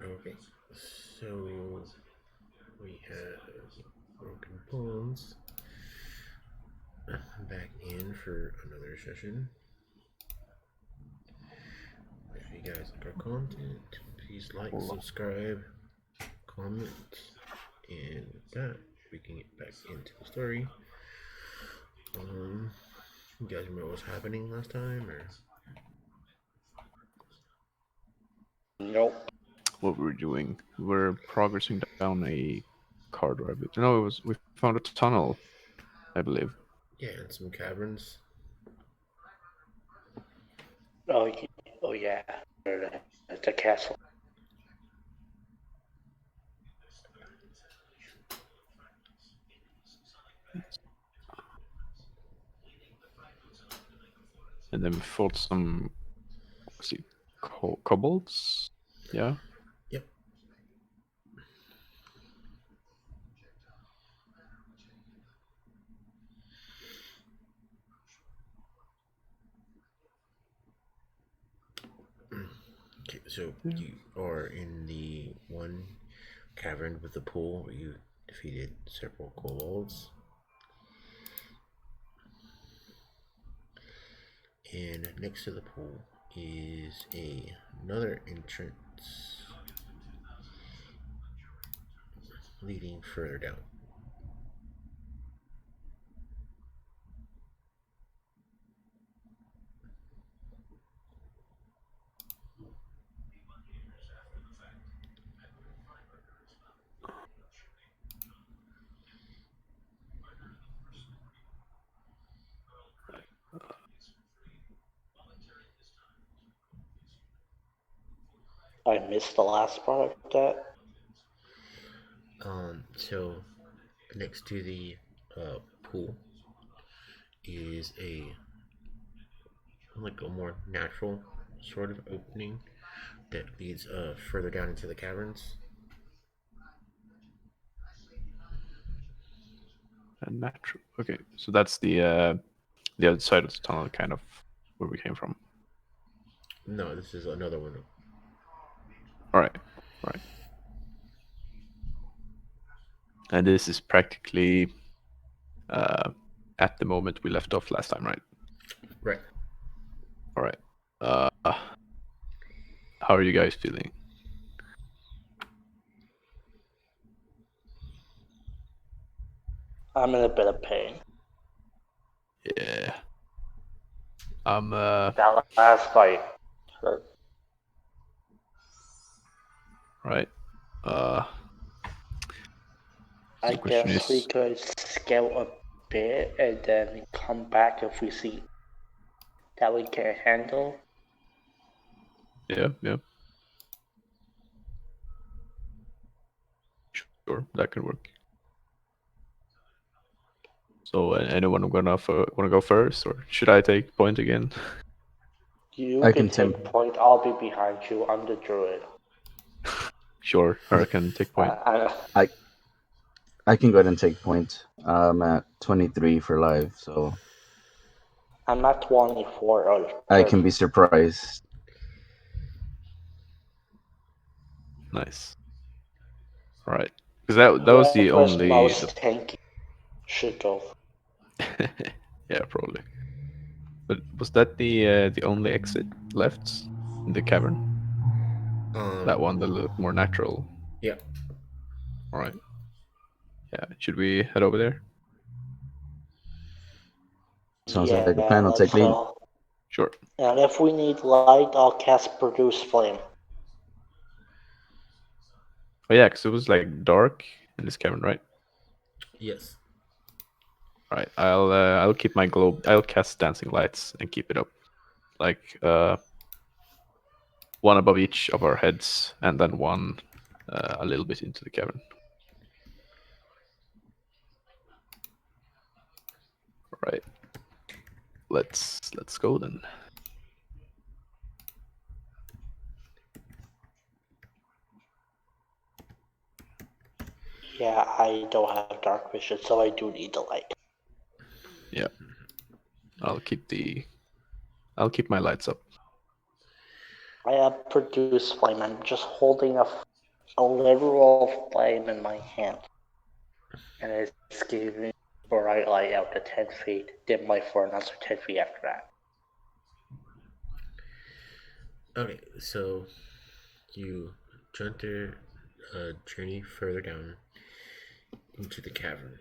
Okay, so we have broken bones back in for another session. If you guys like our content, please like, subscribe, comment, and with that, we can get back into the story. You guys remember what was happening last time, or? Nope. What were we doing? We were progressing down a corridor. No, it was we found a tunnel, I believe. Yeah, and some caverns. Oh, oh yeah. The castle. And then we fought some, what's it, kobalds? Yeah. Yep. Okay, so you are in the one cavern with the pool where you defeated several kobolds. And next to the pool is another entrance leading further down. I missed the last part of that. So next to the pool is a more natural sort of opening that leads further down into the caverns. Natural. Okay, so that's the other side of the tunnel, kind of where we came from. No, this is another one. All right. Right. And this is practically at the moment we left off last time, right? Right. All right. How are you guys feeling? I'm in a bit of pain. Yeah. That last fight hurt. Right. I The question guess we is, could scout a bit and then come back if we see that we can handle. yeah. Sure, that can work. So, anyone wanna go first, or should I take point again? You I can can take. take point. I'll be behind you. I'm the druid. Sure, I can take point. I can go ahead and take point. I'm at 23 for live, so I'm at 24 or I 30. can be surprised. Nice. All right, because that was the Whoever's only. most tanky should go. Yeah, probably. But was that the only exit left in the cavern? That one that looked more natural. Yeah. All right. Yeah. Should we head over there? Sounds like a Yeah, plan. I'll let's take lead. go. Sure. And if we need light, I'll cast Produce Flame. Oh yeah, because it was like dark in this cavern, right? Yes. All right. I'll keep my globe. I'll cast dancing lights and keep it up, like one above each of our heads, and then one a little bit into the cavern. All right. Let's go then. Yeah, I don't have dark vision, so I do need the light. Yeah. I'll keep my lights up. I have Produce Flame. I'm just holding a a literal flame in my hand, and it's giving bright light out to 10 feet, dim light for another 10 feet after that. Okay, so you journey further down into the cavern,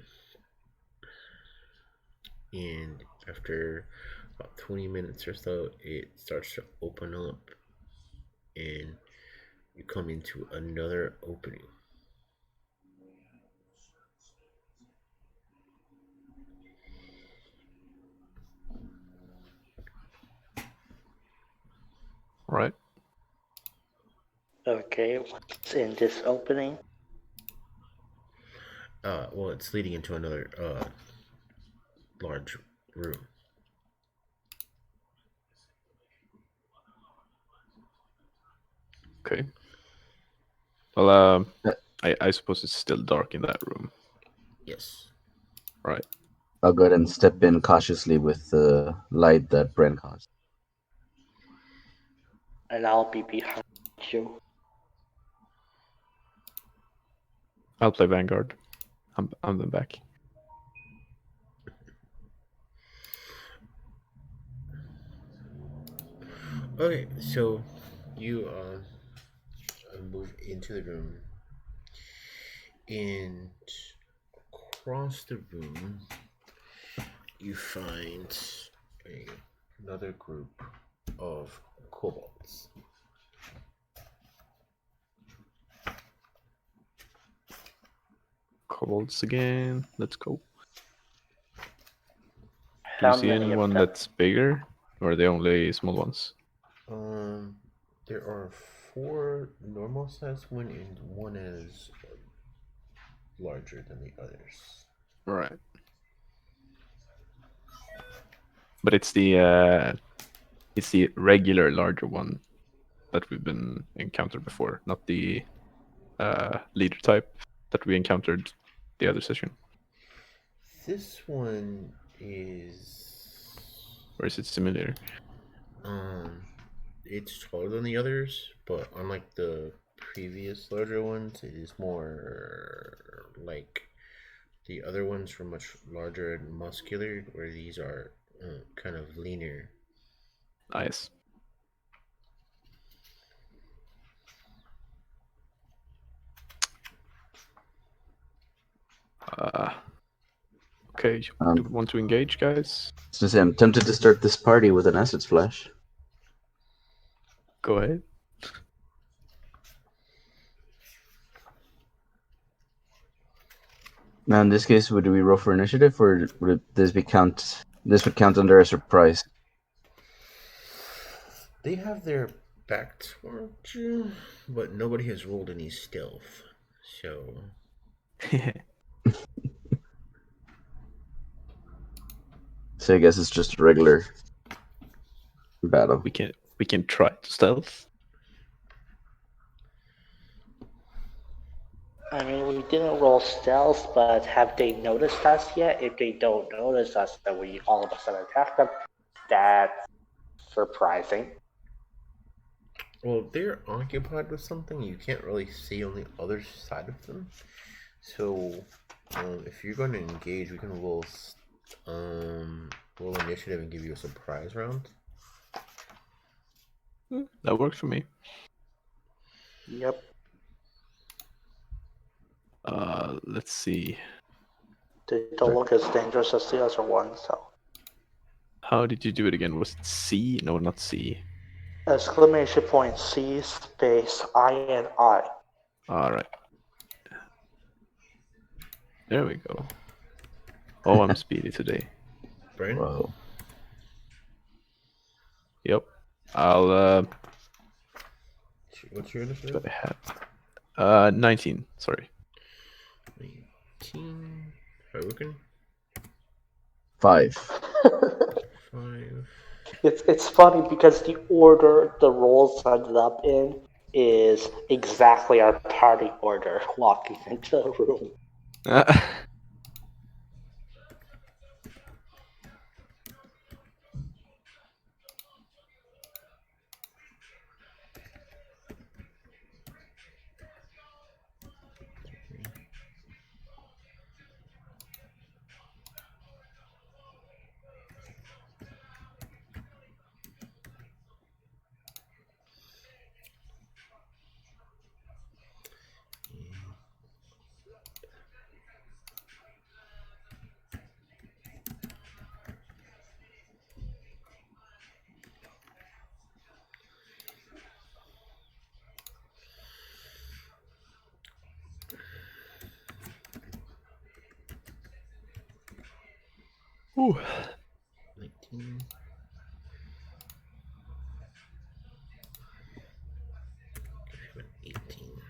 and after about 20 minutes or so, it starts to open up, and you come into another opening. Right. Okay, what's in this opening? Well, it's leading into another large room. Okay. Well, I suppose it's still dark in that room. Yes. Right. I'll go ahead and step in cautiously with the light that Brent caused. And I'll be behind you. I'll play Vanguard. I'm the back. Okay, so you move into the room, and across the room you find another group of kobolds. Kobolds again. Let's go. Do you How see many of anyone them? that's bigger, or are they only small ones? There are 4 normal sized one, and one is larger than the others. Right. But it's the regular larger one that we've been encountered before, not the leader type that we encountered the other session. This one is Or is it similar? it's taller than the others, but unlike the previous larger ones, it is more like the other ones were much larger and muscular, where these are kind of leaner. Nice. Okay, do we want to engage, guys? Since I'm tempted to start this party with an acid splash. Go ahead. Now, in this case, would we roll for initiative, or would this count? This would count under a surprise. They have their back towards you, but nobody has rolled any stealth, so So I guess it's just a regular battle. we can try to stealth. I mean, we didn't roll stealth, but have they noticed us yet? If they don't notice us, then we all of a sudden attack them. That's surprising. well, they're occupied with something. You can't really see on the other side of them. So, if you're going to engage, we can roll initiative and give you a surprise round. That works for me. Yep. Let's see. They don't look as dangerous as the other ones, so. How did you do it again? Was it C? No, not C. Exclamation point C space INI. All right. There we go. Oh, I'm speedy today. Brian? Whoa. Yep. I'll What's your initiative? what I have. 19. Sorry. 19. How looking? 5. 5. It's funny because the order the rolls ended up in is exactly our party order walking into the room. Ooh. 19. Give him an 18.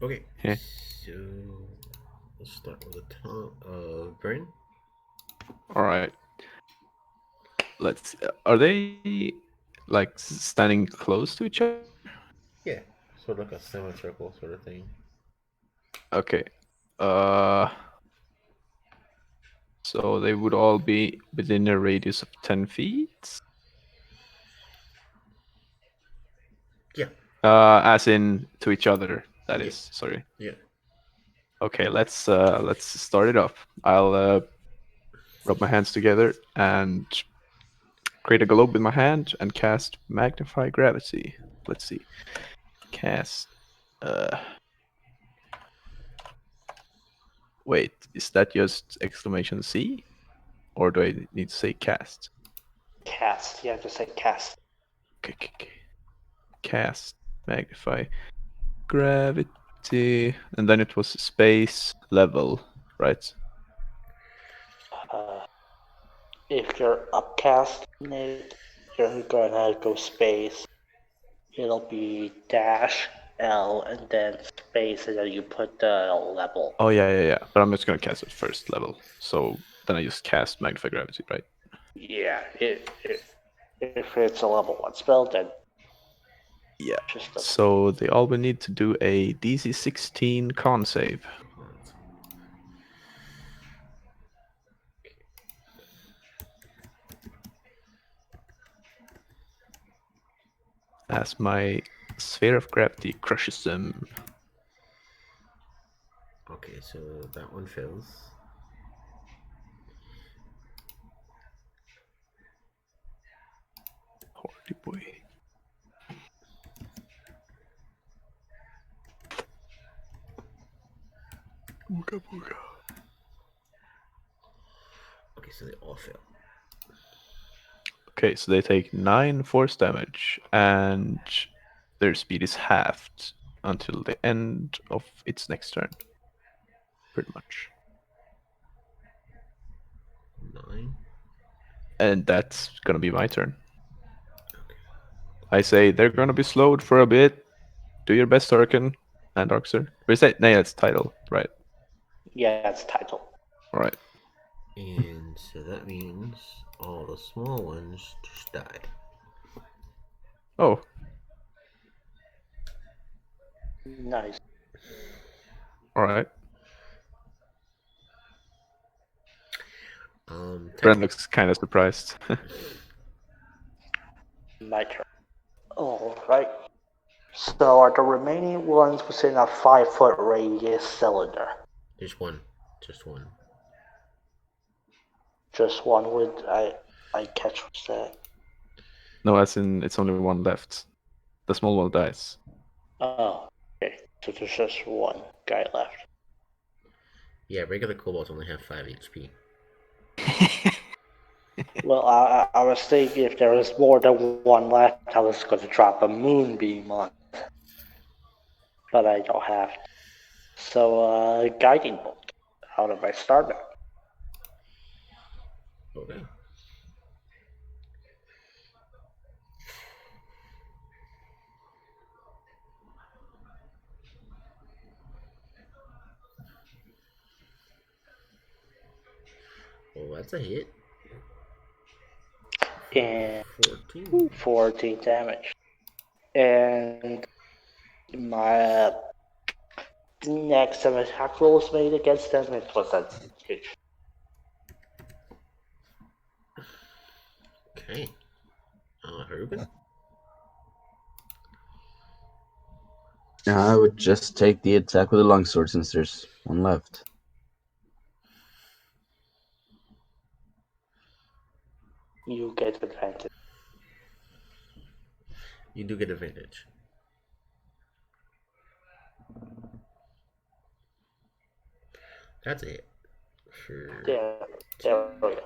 Okay, Yeah. so let's start with the top of Burn. All right. Let's. Are they like standing close to each other? Yeah, sort of like a semicircle sort of thing. Okay. Uh. So they would all be within a radius of 10 feet. Yeah, As in to each other. That yeah, is. Sorry. yeah. Okay. Let's start it up. I'll rub my hands together and create a globe with my hand and cast Magnify Gravity. Let's see. Cast. Wait, is that just exclamation C? Or do I need to say cast? Cast. You have to say cast. Okay. Cast. Magnify. Gravity. And then it was space level, right? Uh, if you're upcast, Nate, you're gonna go space. It'll be dash L and then space, and then you put the level. Oh, yeah. But I'm just going to cast it first level. So then I just cast Magnify Gravity, right? Yeah, if it's a level 1 spell, then Yeah. just a, So they all will need to do a DC 16 con save. As my sphere of gravity crushes them. Okay, so that one fails. Holy boy. Booga booga. Okay, so they all fail. Okay, so they take 9 force damage, and their speed is halved until the end of its next turn. Pretty much. 9. And that's gonna be my turn. Okay. I say they're gonna be slowed for a bit. Do your best, Hurricane and Darkster. Or is that? No, it's title, right? yeah, it's title. Alright. And so that means all the small ones just die. Oh, Nice. alright. Bren Technically, looks kind of surprised. My turn. Alright. So are the remaining ones within a 5-foot radius cylinder? there's one. Just one. Just one would I catch what's that? No, as in it's only one left. The small one dies. Oh, okay. So there's just one guy left. Yeah, regular kobolds only have 5 HP. Well, I was thinking if there was more than one left, I was going to drop a moonbeam on it. But I don't have to. So, guiding bolt out of my starter. Okay. Well, that's a hit. and 14. 14 damage. And my next time attack roll was made against them, it was a huge. Okay. Ruben? I would just take the attack with a longsword since there's one left. You get advantage. You do get advantage. That's it. For There we go.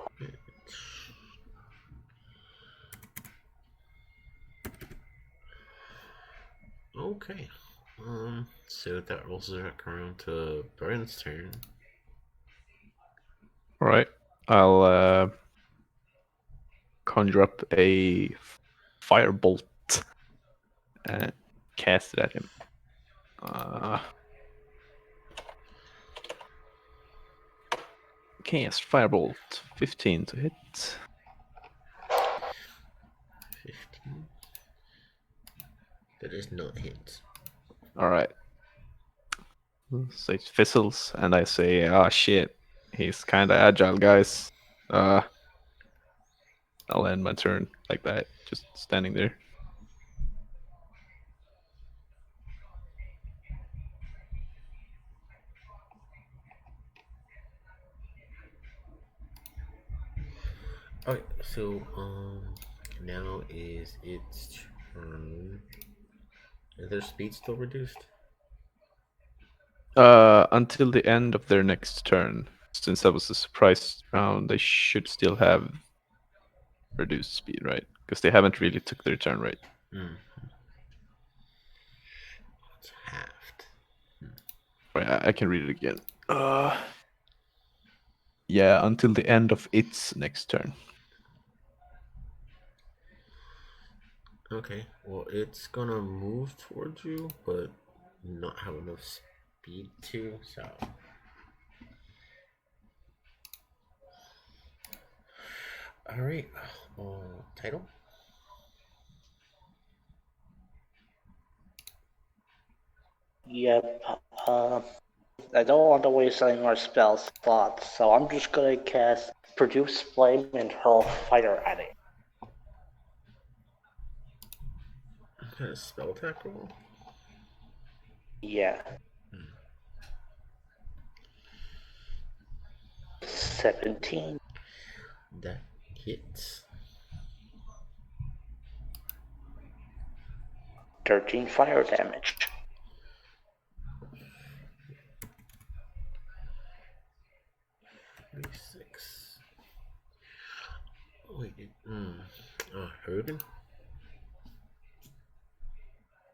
Okay. So that rolls back around to Brian's turn. All right. I'll conjure up a firebolt and cast it at him. Cast firebolt, 15 to hit. 15. That is not hit. All right. So it fizzles, and I say, "Ah, shit, he's kind of agile, guys." I'll end my turn like that, just standing there. Okay, so now is its turn. Is their speed still reduced? Until the end of their next turn, since that was a surprise round, they should still have reduced speed, right? Because they haven't really took their turn, right? It's halved. Right, I can read it again. Yeah, until the end of its next turn. Okay, well, it's gonna move towards you, but not have enough speed to, so. Alright, title? Yep. I don't want to waste any more spell slots, so I'm just gonna cast Produce Flame and hurl fire at it. Okay, spell attack roll? Yeah. 17. That hits. 13 fire damage. Six. Wait, Hogan?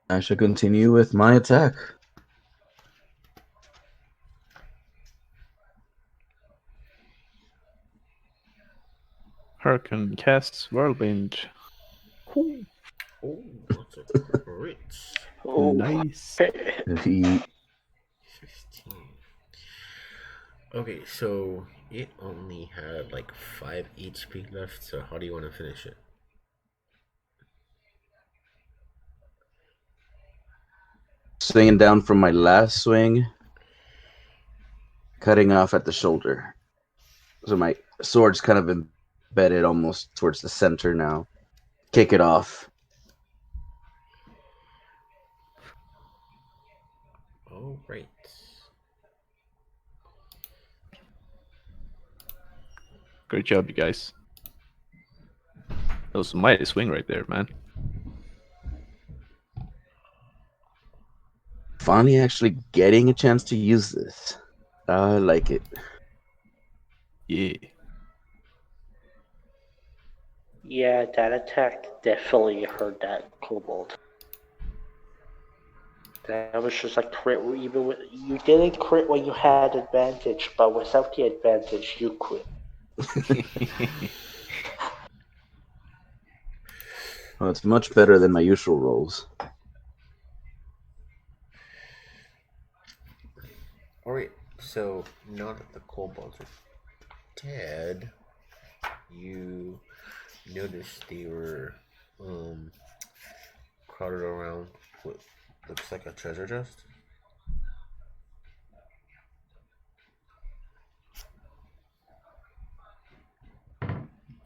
I shall continue with my attack. Hurricane casts Whirlwind. Oh, that's a crit. Oh. Nice. He 15. Okay, so it only had like 5 HP left, so how do you want to finish it? swinging down from my last swing, cutting off at the shoulder. So my sword's kind of embedded almost towards the center now. Kick it off. All right. Great job, you guys. That was a mighty swing right there, man. Finally actually getting a chance to use this. I like it. Yeah. Yeah, that attack definitely hurt that kobold. That was just a crit. Even with, you didn't crit when you had advantage, but without the advantage, you crit. Well, it's much better than my usual rolls. All right. So now that the kobolds are dead, you noticed they were um, crowded around what looks like a treasure chest.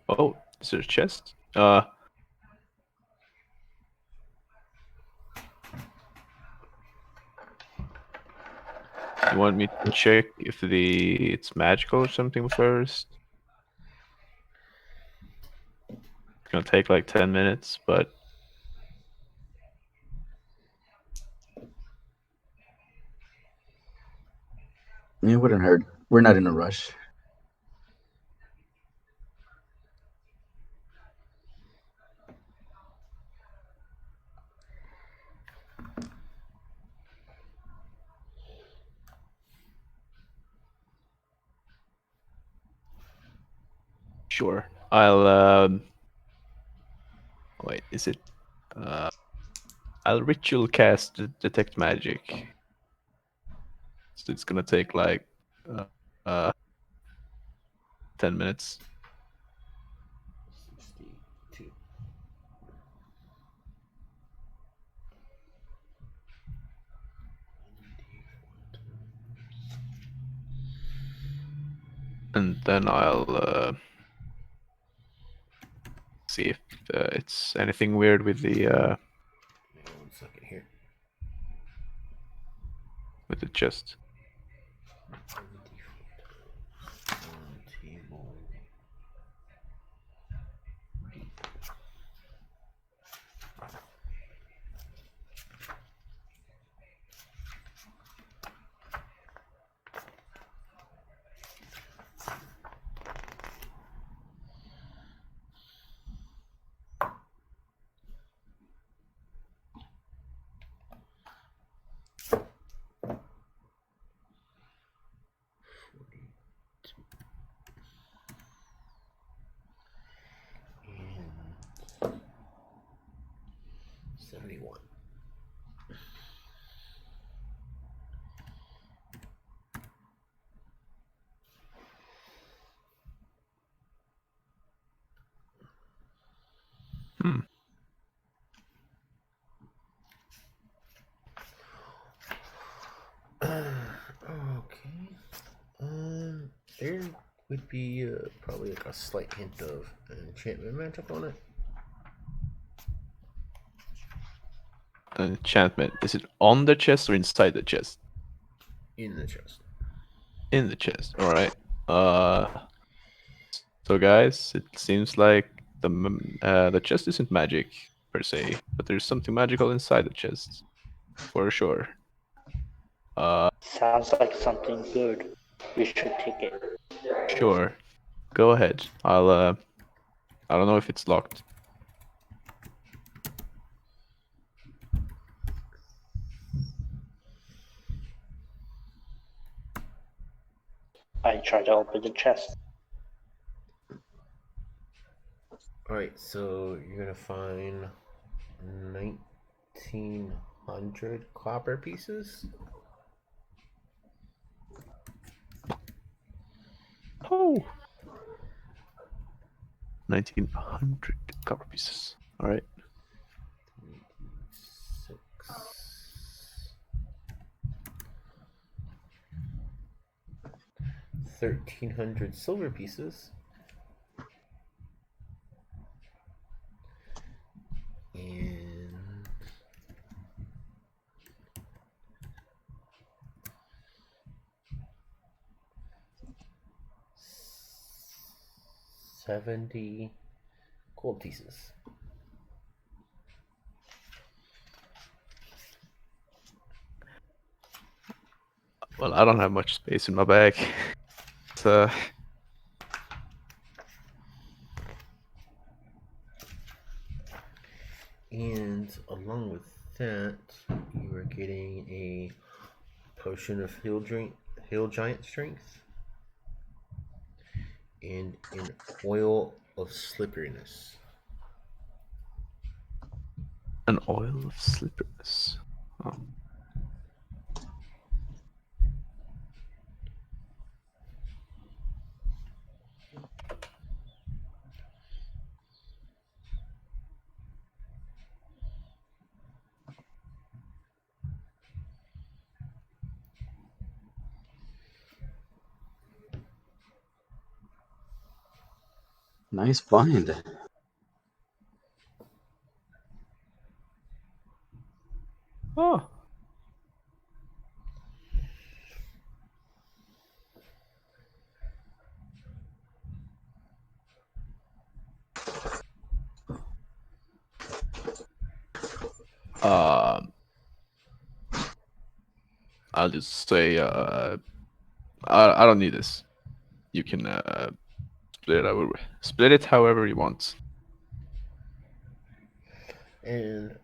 Oh, is there a chest? You want me to check if it's magical or something first? It's gonna take like 10 minutes, but It wouldn't hurt. We're not in a rush. sure. I'll wait, is it I'll ritual cast detect magic. So it's gonna take like uh, uh 10 minutes. 62. And then I'll see if it's anything weird with the Hang on 1 second here. chest. Table. And 71. Hmm. Okay. There would be probably like a slight hint of enchantment magic on it. An enchantment. Is it on the chest or inside the chest? In the chest. In the chest. All right. So guys, it seems like the chest isn't magic per se, but there's something magical inside the chest, for sure. Sounds like something good. We should take it. Sure. Go ahead. I don't know if it's locked. I try to open the chest. Alright, so you're gonna find 1900 copper pieces. Oh. 1900 copper pieces. All right. 6. 1300 silver pieces. And 70 gold pieces. Well, I don't have much space in my bag. So And along with that, you are getting a potion of hill giant strength, and an oil of slipperiness. an oil of slipperiness. Oh. Nice find. Oh. Um, I'll just say, I don't need this. You can split it however you want. And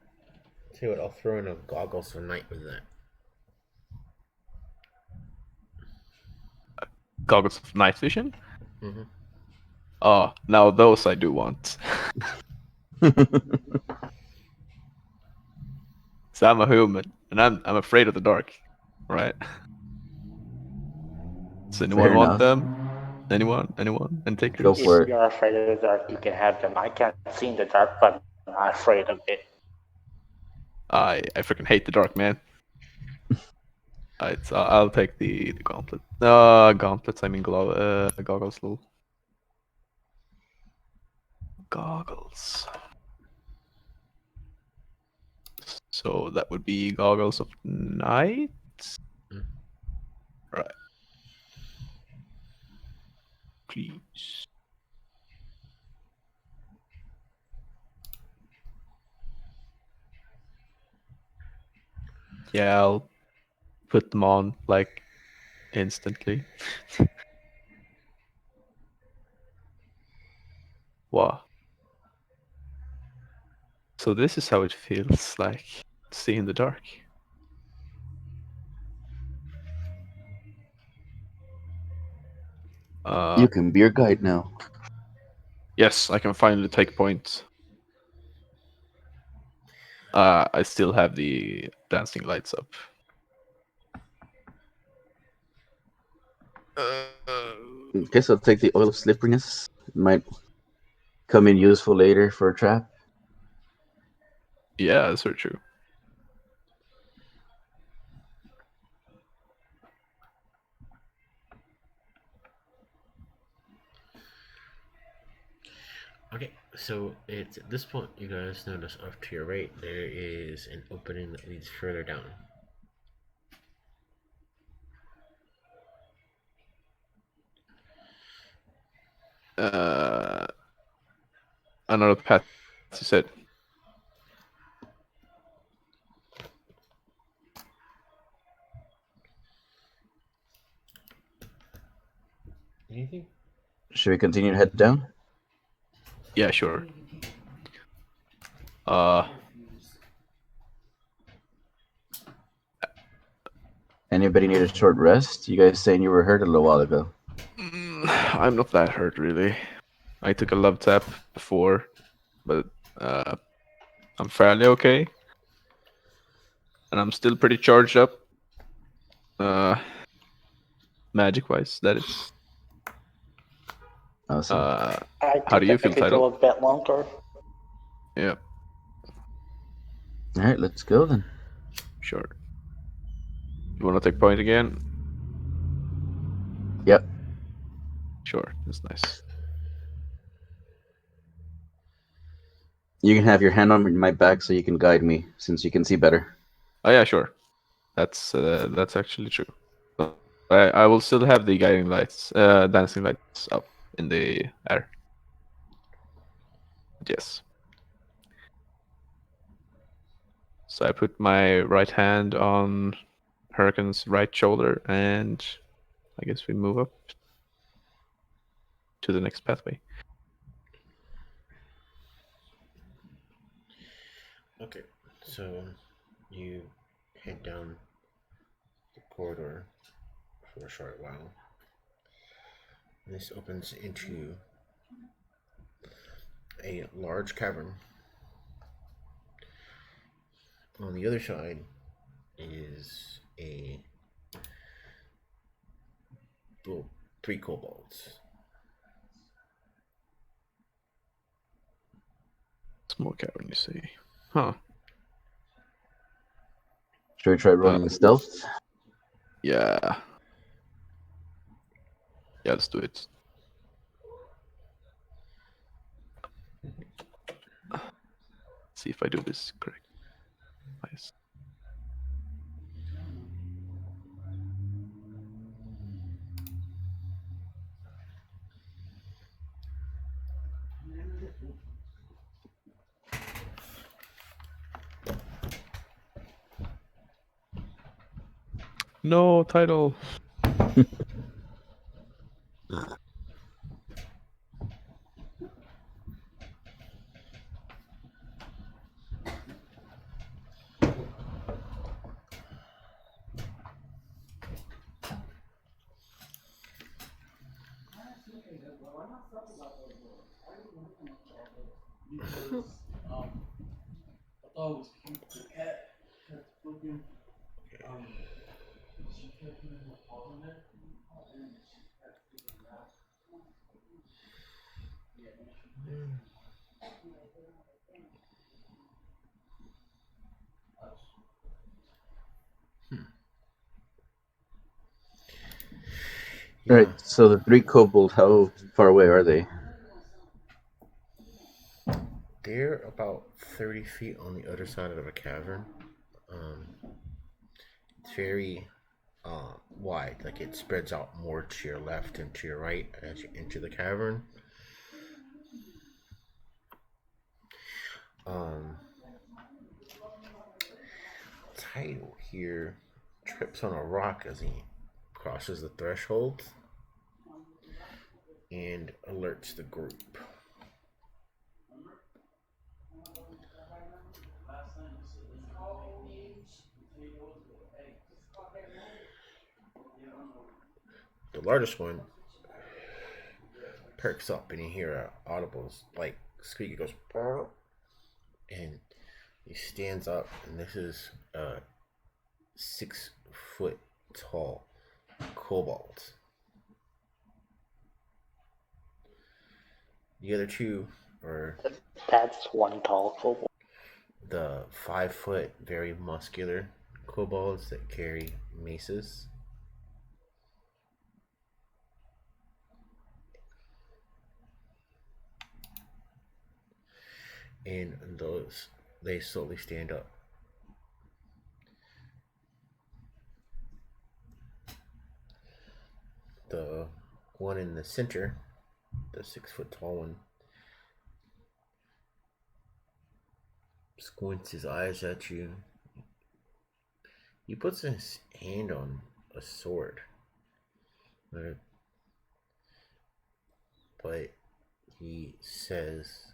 see what, I'll throw in a goggles of night with that. Goggles of night vision. Mm-hmm. Oh, now those I do want. So I'm a human, and I'm afraid of the dark, right? Does anyone Fair want enough. them? Anyone? And Go takers? If for it. you're afraid of the dark, you can have them. I can't see in the dark, but I'm not afraid of it. I freaking hate the dark, man. Alright, so I'll take the gauntlet. Gauntlets. I mean goggles. Lol. Goggles. So that would be goggles of night. Mm. Right. Please. Yeah, I'll put them on like instantly. Wow. So this is how it feels like to see in the dark. You can be your guide now. Yes, I can finally take point. I still have the dancing lights up. Guess I'll take the oil of slipperiness. It might come in useful later for a trap. Yeah, that's very true. Okay, so it's at this point you guys notice off to your right there is an opening that leads further down. Uh, Another path, you said. Anything? Should we continue to head down? Yeah, sure. Uh, Anybody need a short rest? You guys saying you were hurt a little while ago. I'm not that hurt really. I took a love tap before, but I'm fairly okay, and I'm still pretty charged up. Magic wise, that is. Awesome. I How do think you I feel, could go Title? a bit longer. Yeah, All right, let's go then. sure. You want to take point again? Yep. Sure, that's nice. You can have your hand on my back so you can guide me, since you can see better. Oh yeah, sure. That's actually true. But I will still have the guiding lights, dancing lights up in the air. Yes. So I put my right hand on Hurricane's right shoulder, and I guess we move up to the next pathway. Okay, so you head down the corridor for a short while. This opens into a large cavern. On the other side is a well, three kobolds. Small cavern, you see. Huh. Should we try rolling stealth? Yeah. Yeah, let's do it. see if I do this correct. Nice. No title. Yeah, Right. So the 3 kobolds, how far away are they? they're about 30 feet on the other side of a cavern. It's very wide, like it spreads out more to your left and to your right as you enter the cavern. Um, Title here trips on a rock as he crosses the threshold and alerts the group. The largest one perks up and you hear a audible's like squeak. It goes, "Burr," and he stands up, and this is a 6 foot tall kobold. The other two are That's one tall kobold. the 5 foot, very muscular kobolds that carry maces. And those, they slowly stand up. The one in the center, the 6 foot tall one, squints his eyes at you. He puts his hand on a sword. But he says,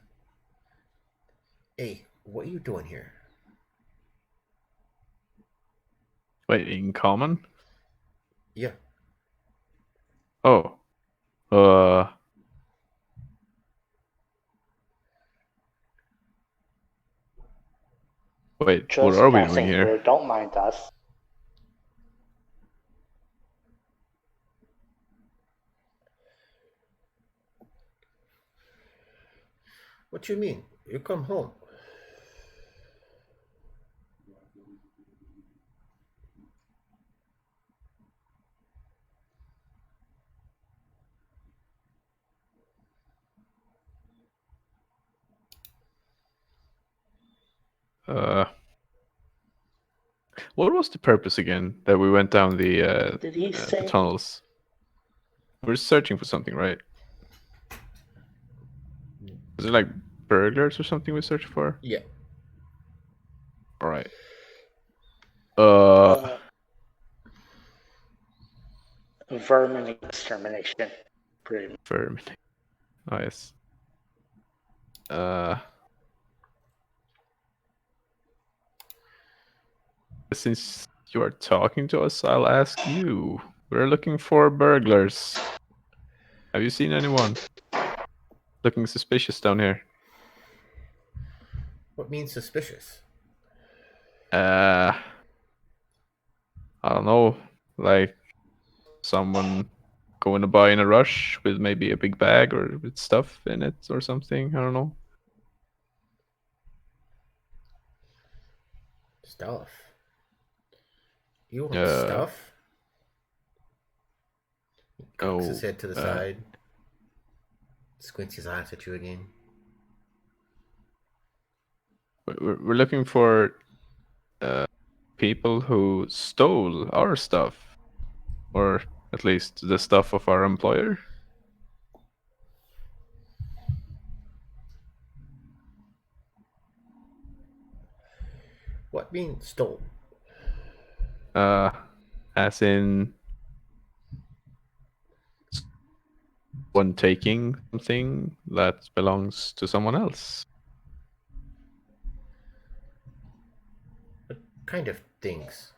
"Hey, what are you doing here?" Wait, in common? Yeah, Oh. Wait, what Just are we doing passing here? through. Don't mind us. what you mean? You come home. What was the purpose again that we went down the Did he the say? tunnels? We're searching for something, right? Is it like burglars or something we search for? Yeah. All right. Vermin extermination. Pretty much. Vermin. Nice. Since you are talking to us, I'll ask you. We're looking for burglars. Have you seen anyone looking suspicious down here? What means suspicious? I don't know. Like someone going to buy in a rush with maybe a big bag or with stuff in it or something. I don't know. Stuff. You want stuff? He cocks his head to the side, squints his eyes at you again. we're looking for people who stole our stuff, or at least the stuff of our employer. What being stolen? As in one taking something that belongs to someone else. What kind of things?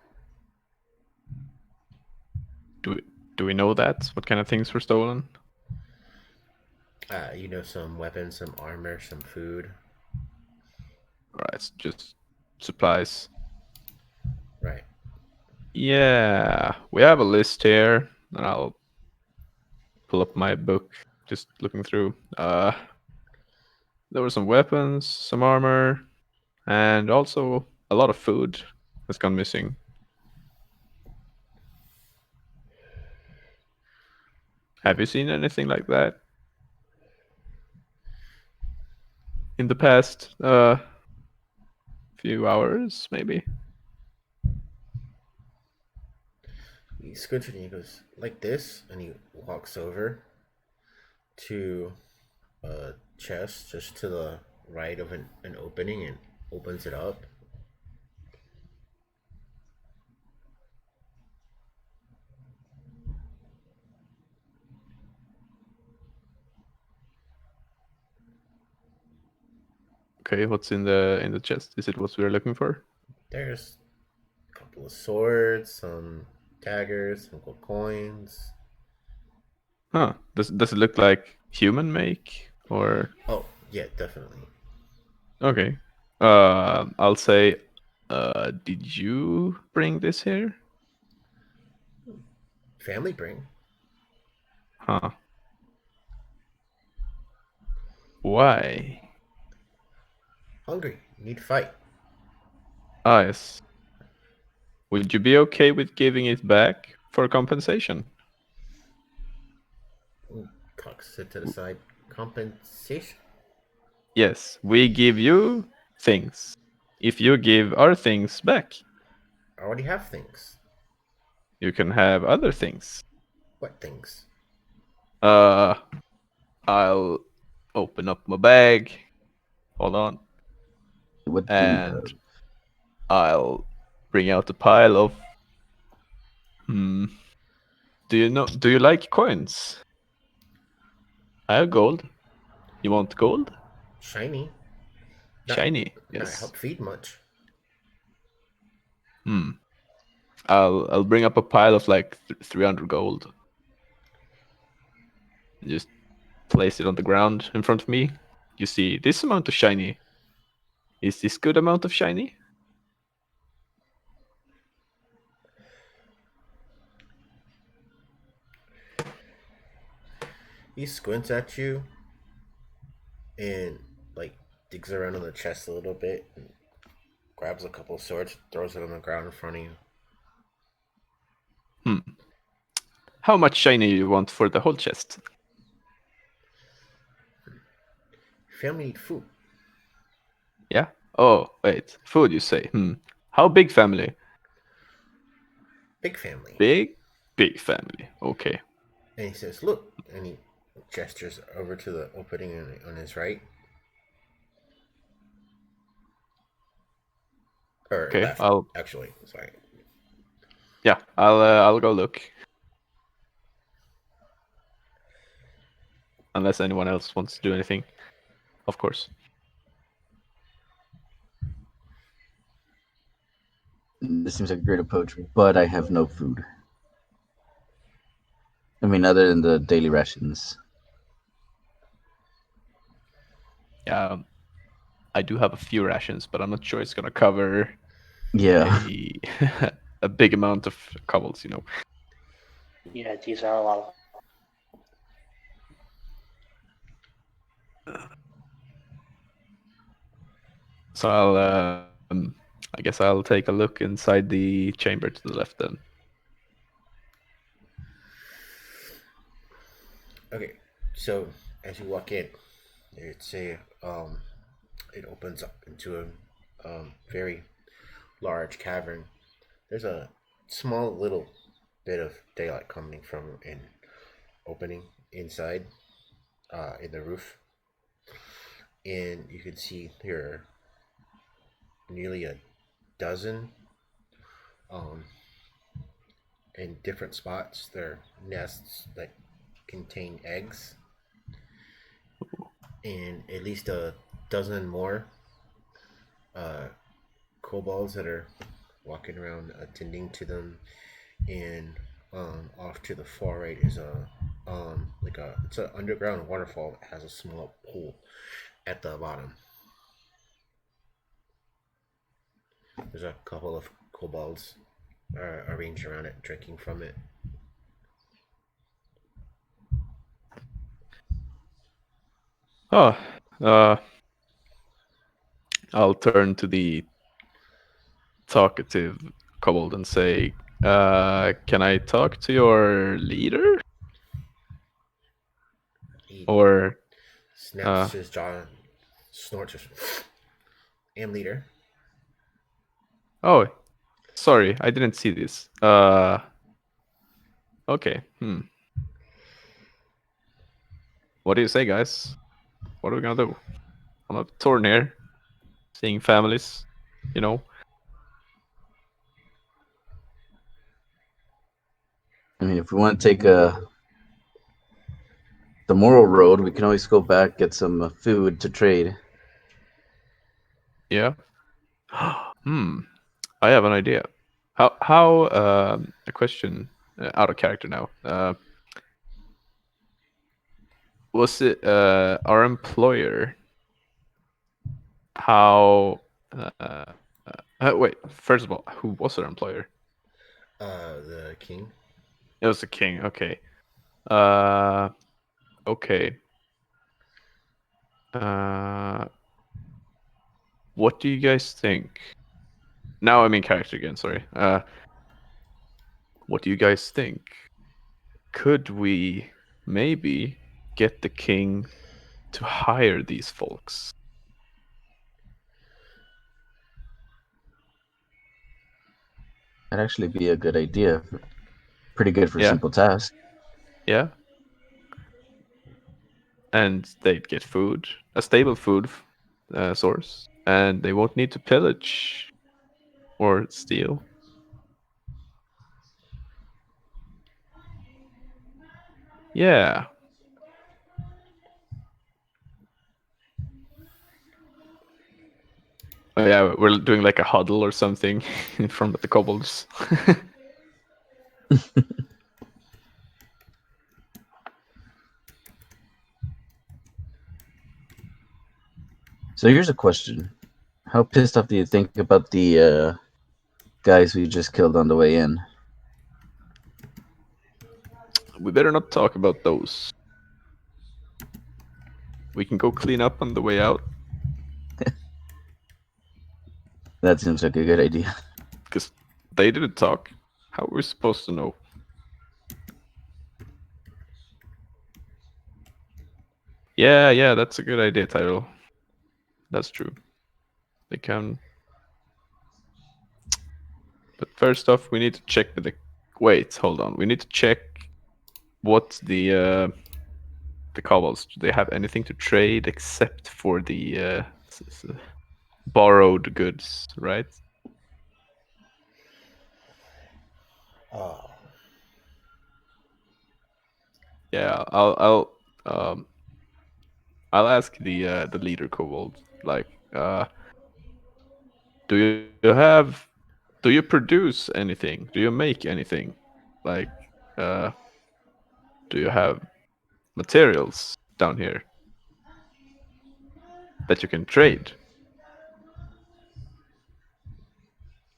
Do we, do we know that? What kind of things were stolen? Some weapons, some armor, some food. Right, just supplies. Right. Yeah, we have a list here, and I'll pull up my book, just looking through. There were some weapons, some armor, and also a lot of food has gone missing. Have you seen anything like that in the past few hours, maybe? He squints and he goes like this, and he walks over to a chest just to the right of an opening and opens it up. Okay, what's in the chest? Is it what we're looking for? There's a couple of swords, some daggers, some gold coins. Huh? Does it look like human make or? Oh, yeah, definitely. Okay. I'll say, did you bring this here? Family bring. Huh. Why? Hungry. Need to fight. Ah, yes. Would you be okay with giving it back for compensation? Cocks it to the side. Compensation. Yes, we give you things. If you give our things back, I already have things. you can have other things. What things? Uh, I'll open up my bag. Hold on. What do you And have? I'll bring out a pile of. Hmm. Do you like coins? I have gold. You want gold? Shiny. Not Shiny. not Yes. help feed much. Hmm. I'll bring up a pile of like 300 gold. Just place it on the ground in front of me. You see this amount of shiny. Is this good amount of shiny? He squints at you and like digs around in the chest a little bit and grabs a couple of swords, throws it on the ground in front of you. Hmm. How much shiny you want for the whole chest? Family need food. Yeah. Oh wait, food you say? Hmm. How big family? Big family. Big, big family. Okay. And he says, "Look," and he gestures over to the opening on his right or Okay. left, actually. Sorry. Yeah. I'll go look. Unless anyone else wants to do anything, of course. This seems like a great approach, but I have no food. I mean, other than the daily rations. Yeah. I do have a few rations, but I'm not sure it's gonna cover Yeah. a a big amount of cobbles. You know. Yeah, these are a lot of. So I guess I'll take a look inside the chamber to the left then. Okay. So as you walk in, it's a it opens up into a very large cavern. There's a small little bit of daylight coming from an opening inside in the roof, and you can see there are nearly a dozen um, in different spots. They're nests that contain eggs, and at least a dozen more uh, kobolds that are walking around attending to them. And off to the far right is a it's an underground waterfall that has a small pool at the bottom. There's a couple of kobolds arranged around it, drinking from it. Oh, uh, I'll turn to the talkative kobold and say, "Can I talk to your leader?" He Or, snaps his jaw, snorts, and leader. oh, sorry, I didn't see this. Okay. What do you say, guys? What are we gonna do? I'm a torn here, seeing families, you know. I mean, if we want to take the moral road, we can always go back get some food to trade. Yeah. I have an idea. How a question out of character now. Was it our employer? How? Wait. First of all, who was our employer? The king. It was the king. Okay. Okay. What do you guys think? Now I'm in character again. Sorry. What do you guys think? Could we maybe get the king to hire these folks? That'd actually be a good idea. Pretty good for Yeah. simple tasks. Yeah. And they'd get food, a stable food source, and they won't need to pillage or steal. Yeah. Oh yeah, we're doing like a huddle or something in front of the kobolds. So here's a question: how pissed off do you think about the guys we just killed on the way in? We better not talk about those. We can go clean up on the way out, That seems like a good idea. because they didn't talk. How are we supposed to know? Yeah, that's a good idea, Tyrell. That's true. They can. But first off, we need to check with the. Wait, hold on. We need to check what the kobolds. Do they have anything to trade except for the borrowed goods, right? Oh, Yeah, um I'll ask the leader kobold, like, do you produce anything? Do you make anything? Like, uh, do you have materials down here that you can trade?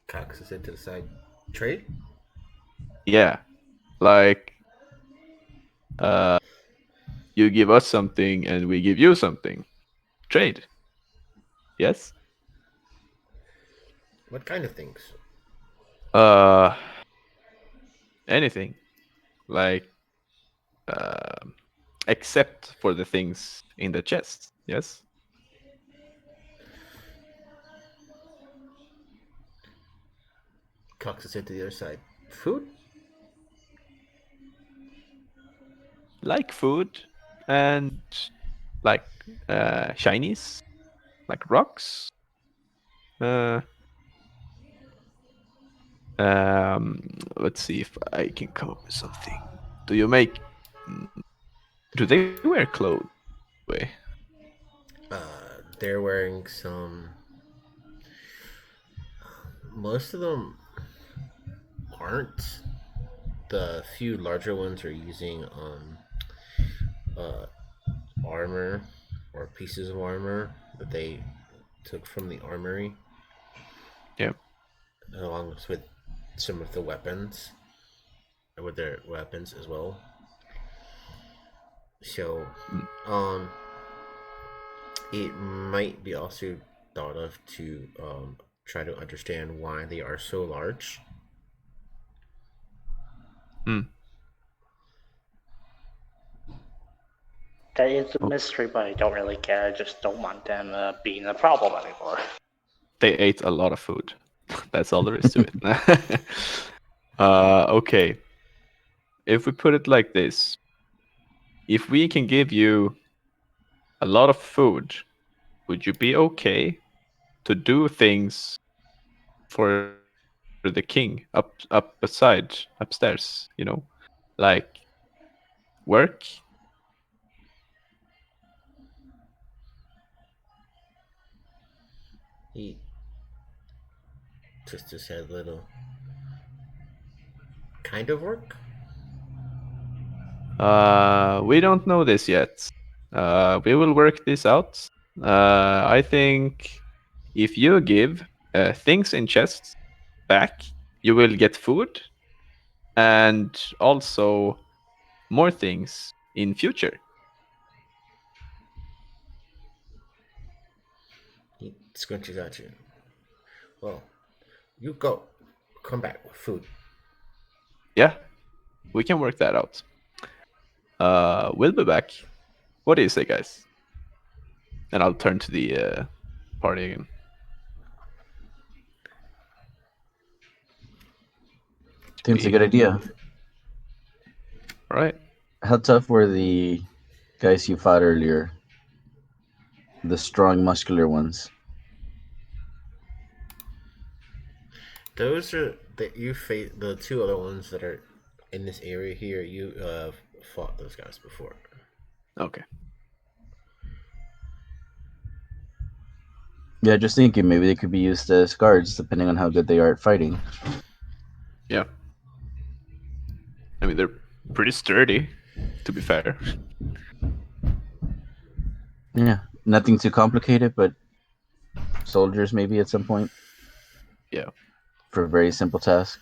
Cox is it to the side. Trade? Yeah, like, uh, you give us something and we give you something. Trade. Yes. What kind of things? Uh, anything. Like, uh, except for the things in the chest. Yes. cocks his head to the other side. Food? Like food and like shinies, like rocks. Uh, let's see if I can come up with something. Do you make? mm, Do they wear clothes? Way. They're wearing some. Most of them aren't. The few larger ones are using uh, armor or pieces of armor that they took from the armory, Yeah. along with some of the weapons, with their weapons as well. So, Mm. um, it might be also thought of to try to understand why they are so large. Mm. That is a Oh, mystery, but I don't really care. I just don't want them being a problem anymore. they ate a lot of food. That's all there is to it. Okay. If we put it like this, if we can give you a lot of food, would you be okay to do things for the king up upstairs? Like work? He just said little kind of work. We don't know this yet. We will work this out. I think if you give things in chests back, you will get food and also more things in future. He scrunches at you. Well, you go. Come back with food. Yeah, we can work that out. We'll be back. What do you say, guys? And I'll turn to the party again. Seems a good idea. All right. How tough were the guys you fought earlier? The strong, muscular ones. Those are that you face. The two other ones that are in this area here. You fought those guys before. Okay. Yeah, just thinking maybe they could be used as guards depending on how good they are at fighting. Yeah. I mean, they're pretty sturdy, to be fair. Yeah, nothing too complicated, but soldiers maybe at some point Yeah. for a very simple task.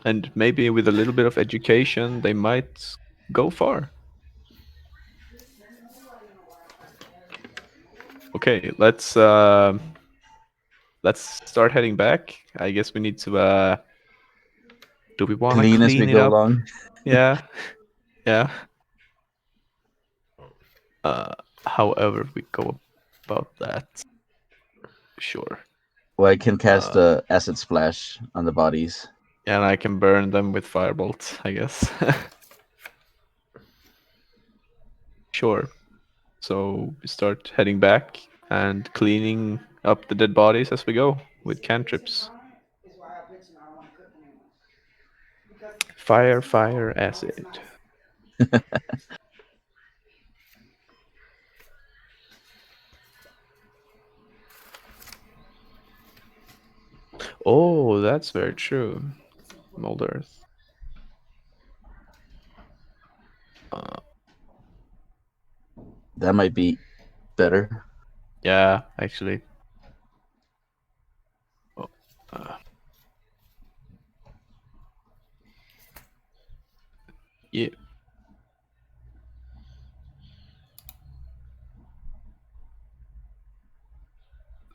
And maybe with a little bit of education, they might go far. Okay, let's start heading back. I guess we need to do we want to Clean as we clean it go up? along. Yeah. Yeah. Uh However we go about that. Sure. Well, I can cast Uh a acid splash on the bodies. and I can burn them with firebolt, I guess. Sure. So we start heading back and cleaning up the dead bodies as we go with cantrips. Fire, fire, acid. Oh, that's very true. Mold Earth. Uh, That might be better. yeah, actually. Oh, uh, yeah.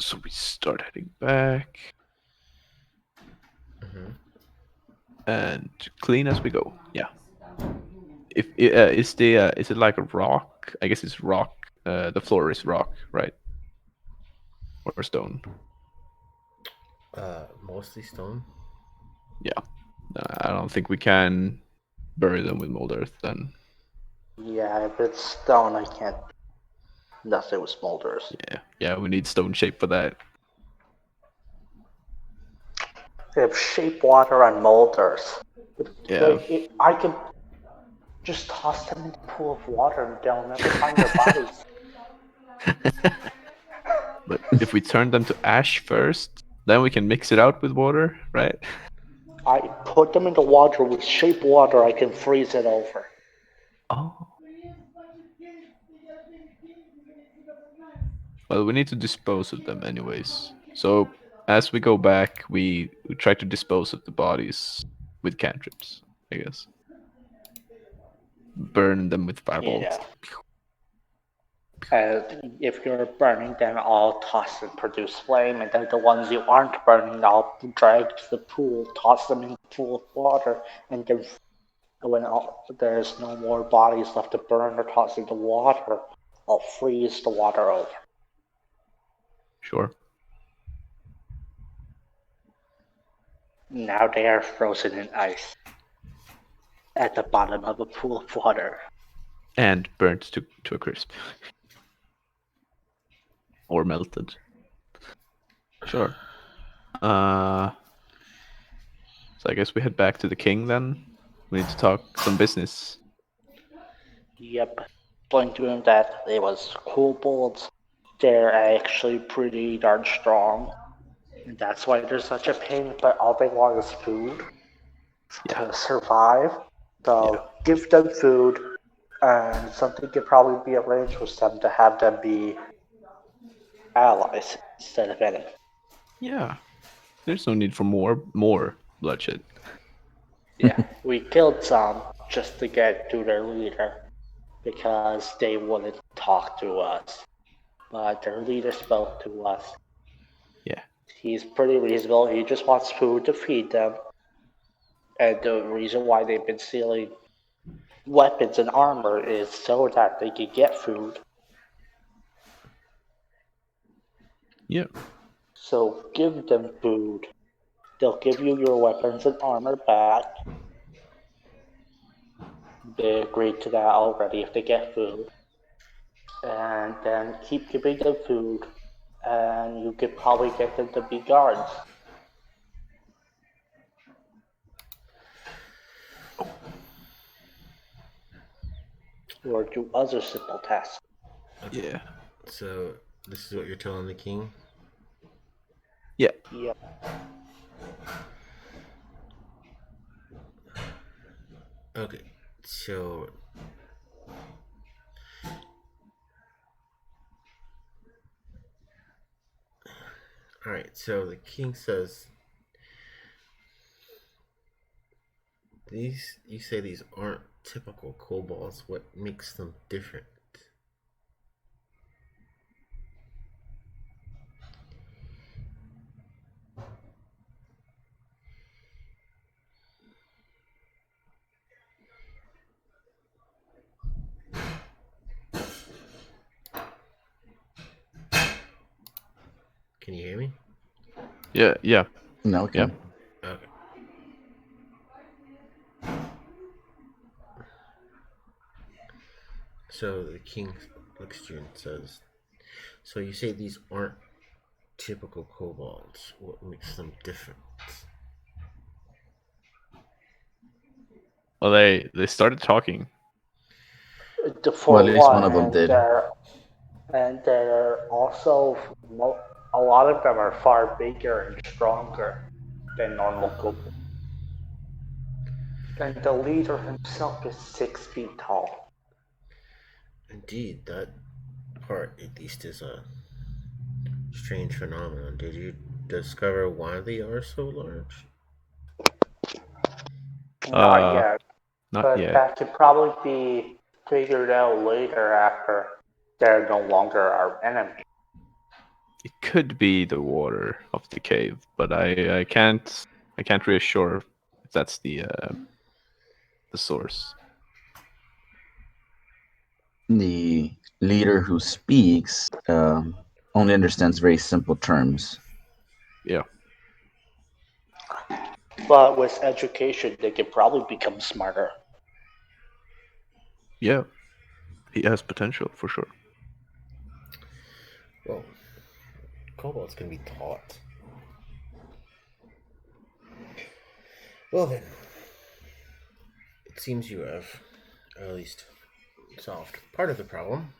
So we start heading back Mm-hmm. and clean as we go. Yeah. If is it like a rock? I guess it's rock. The floor is rock, right? Or stone. Mostly stone. Yeah. I don't think we can bury them with mold earth then. Yeah, if it's stone, I can't. Nothing with smolders. Yeah, we need stone shape for that. If shape water on molders, Yeah. I could just toss them in the pool of water and they'll never find their bodies. But if we turn them to ash first, then we can mix it out with water, right? I put them in the water with shape water. I can freeze it over. Oh. Well, we need to dispose of them anyways. So as we go back, we try to dispose of the bodies with cantrips, I guess. Burn them with Yeah. firebolts. And if you're burning them, I'll toss and produce flame, and then the ones you aren't burning, I'll drag to the pool, toss them in the pool of water, and then when there's no more bodies left to burn or toss into water, I'll freeze the water over. Sure. Now they are frozen in ice at the bottom of a pool of water. And burnt to a crisp. Or melted. Sure. So I guess we head back to the king then. We need to talk some business. Yep. Explained to him that it was kobolds. They're actually pretty darn strong. And that's why they're such a pain, but all they want is food Yeah. to survive. So Yeah. give them food, and something could probably be arranged with them to have them be allies instead of enemies. Yeah. There's no need for more bloodshed. Yeah, we killed some just to get to their leader because they wouldn't talk to us. But their leader spoke to us. Yeah. He's pretty reasonable. He just wants food to feed them. And the reason why they've been stealing weapons and armor is so that they can get food. Yeah. So give them food. They'll give you your weapons and armor back. They agreed to that already if they get food. And then keep giving them food, and you could probably get them to be guards. Or do other simple tasks. Okay. Yeah. So this is what you're telling the king. Yeah. Yep. Okay. So all right. So the king says these. You say these aren't typical kobolds. What makes them different? Can you hear me? Yeah. Yeah. No, okay. Yeah. Okay. So the king looks at you and says, "So you say these aren't typical kobolds. What makes them different?" Well, they started talking. For Well, at least one one, of them did. they're also a lot of them are far bigger and stronger than normal kobolds. And the leader himself is 6 feet tall. Indeed, that part at least is a strange phenomenon. Did you discover why they are so large? Not Uh, yet, not but yet. that could probably be figured out later after they're no longer our enemy. It could be the water of the cave, but I can't reassure if that's the source. The leader who speaks only understands very simple terms. Yeah. But with education, they could probably become smarter. Yeah, he has potential for sure. Well, kobolds can be taught. Well then, it seems you have at least solved part of the problem.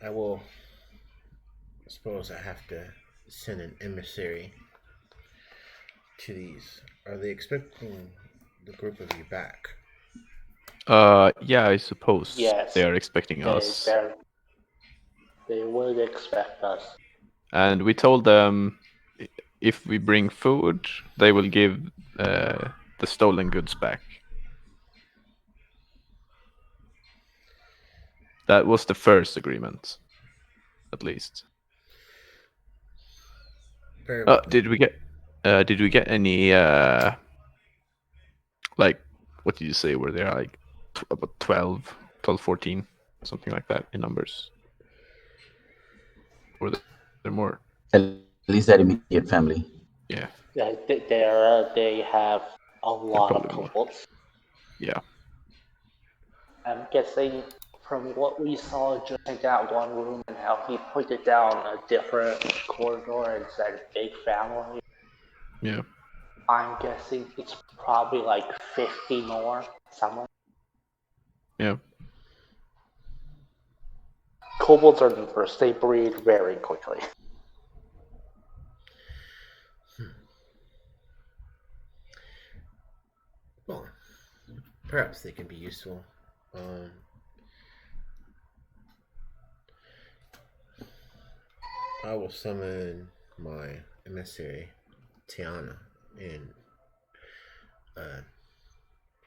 I will suppose I have to send an emissary to these. Are they expecting the group of you back? Yeah, I suppose Yes, they are expecting us. they would expect us. And we told them if we bring food, they will give the stolen goods back. That was the first agreement, at least. Very well. Did we get any like what did you say? Were there like about 12, 14, something like that in numbers? Or there more? At least that immediate family. Yeah, Yeah, they have a lot of probably more. kobolds. Yeah. I'm guessing from what we saw just in that one room and how he pointed down a different corridor and said big family, Yeah. I'm guessing it's probably like 50 more somewhere. Yeah. Kobolds are diverse, they breed very quickly. Well, perhaps they can be useful. I will summon my emissary, Tiana, and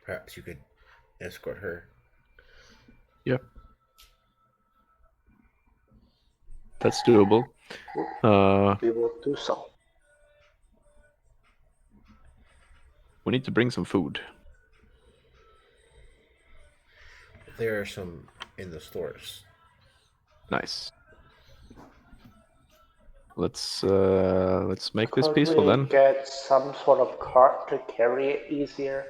perhaps you could escort her. Yeah. That's doable. We will do so. We need to bring some food. There are some in the stores. Nice. Let's make this Could peaceful we then. get some sort of cart to carry it easier?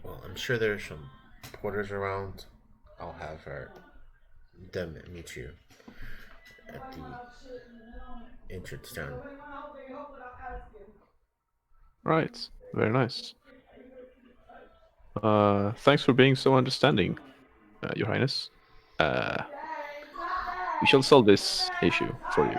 Well, I'm sure there are some porters around. I'll have them meet you at the entrance down. Right. Very nice. Thanks for being so understanding, Your Highness. We shall solve this issue for you.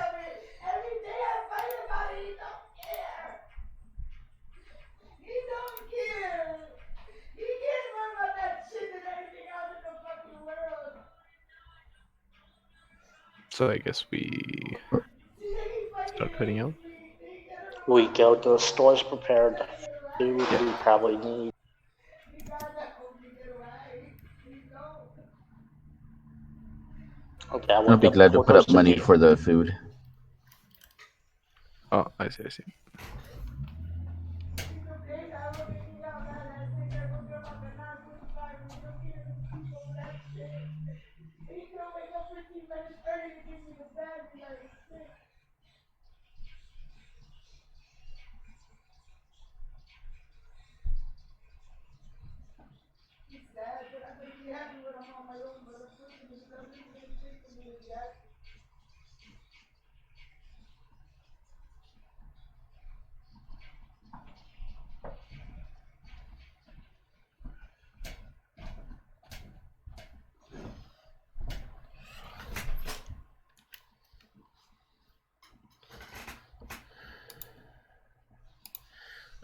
So I guess we start heading out. We go to the stores prepared the food we probably need. Okay, I I'll want be the glad to put porters up to money meet. for the food. Oh, I see, I see.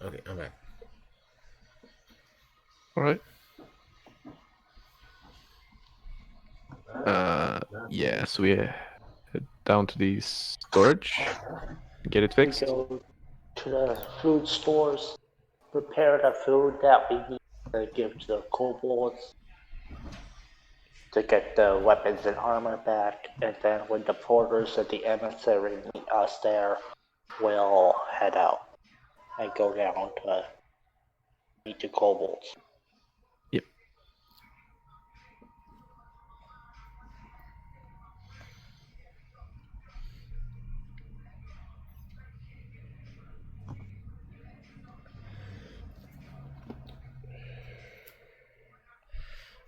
Okay, I'm back. All right. Yeah, so we head down to the storage, get it We fixed. go to the food stores, prepare the food that we need to give to the kobolds to get the weapons and armor back, and then when the porters and the emissary meet us there, we'll head out and go down to meet the kobolds. Yep.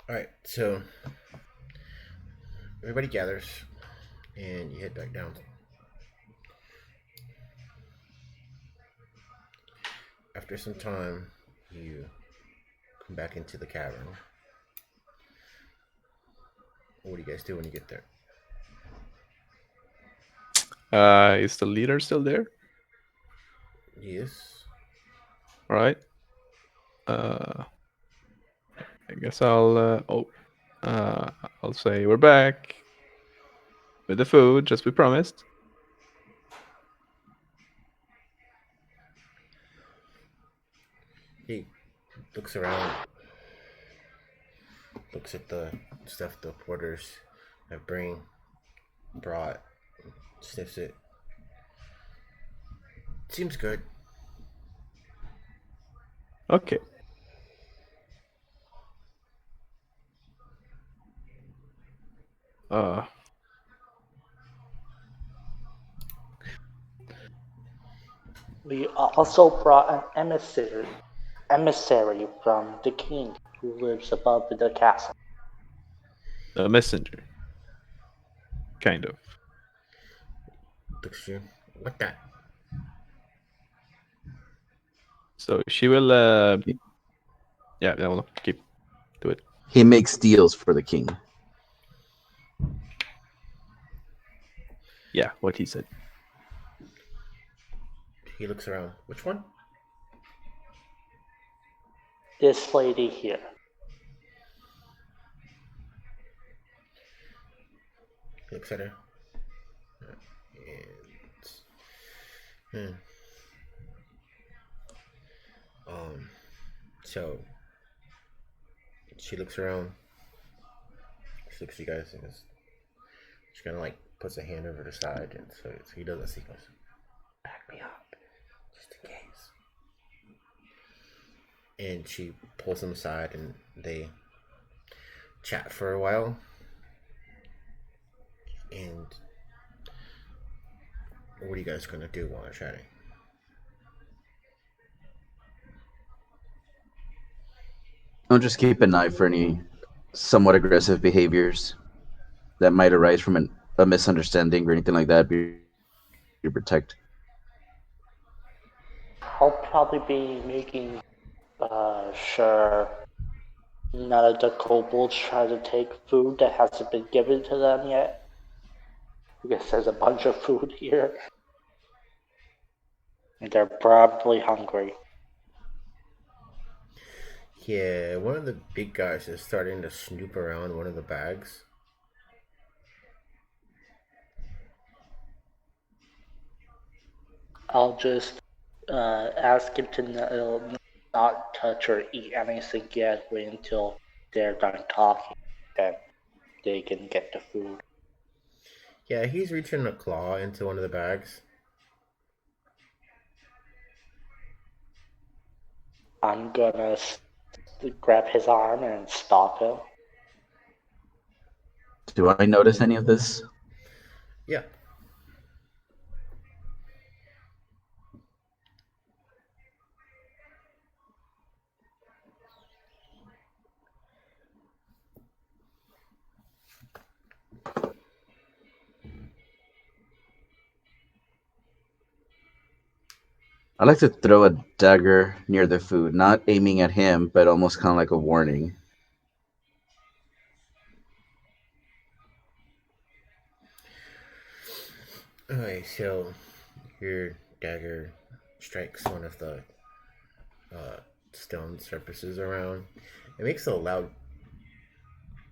All right, so everybody gathers, and you head back down. After some time, you come back into the cavern. What do you guys do when you get there? Is the leader still there? Yes. All right. I guess I'll say we're back with the food, just we promised. He looks around, looks at the stuff the porters have brought, sniffs it. Seems good. Okay. Uh, We also brought an emissary from the king who lives above the castle. a messenger, kind of. Looks at you. What that? So she will. Yeah, no, keep do it. He makes deals for the king. Yeah, what he said. He looks around. Which one? This lady here. He looks at her. And, so she looks around. She looks at you guys and goes, she kind of like puts a hand over the side, and so he doesn't see. Goes, back me up, just in case. And she pulls him aside, and they chat for a while. And what are you guys gonna do while they're chatting? I'll just keep an eye for any somewhat aggressive behaviors that might arise from a misunderstanding or anything like that. Be to protect. I'll probably be making sure none of the kobolds try to take food that hasn't been given to them yet. Because there's a bunch of food here. And they're probably hungry. Yeah, one of the big guys is starting to snoop around one of the bags. I'll just ask him to not touch or eat anything yet. Wait until they're done talking. Then they can get the food. Yeah, he's reaching a claw into one of the bags. I'm gonna grab his arm and stop him. Do I notice any of this? Yeah. I like to throw a dagger near the food, not aiming at him, but almost kind of like a warning. Okay, so your dagger strikes one of the stone surfaces around. It makes a loud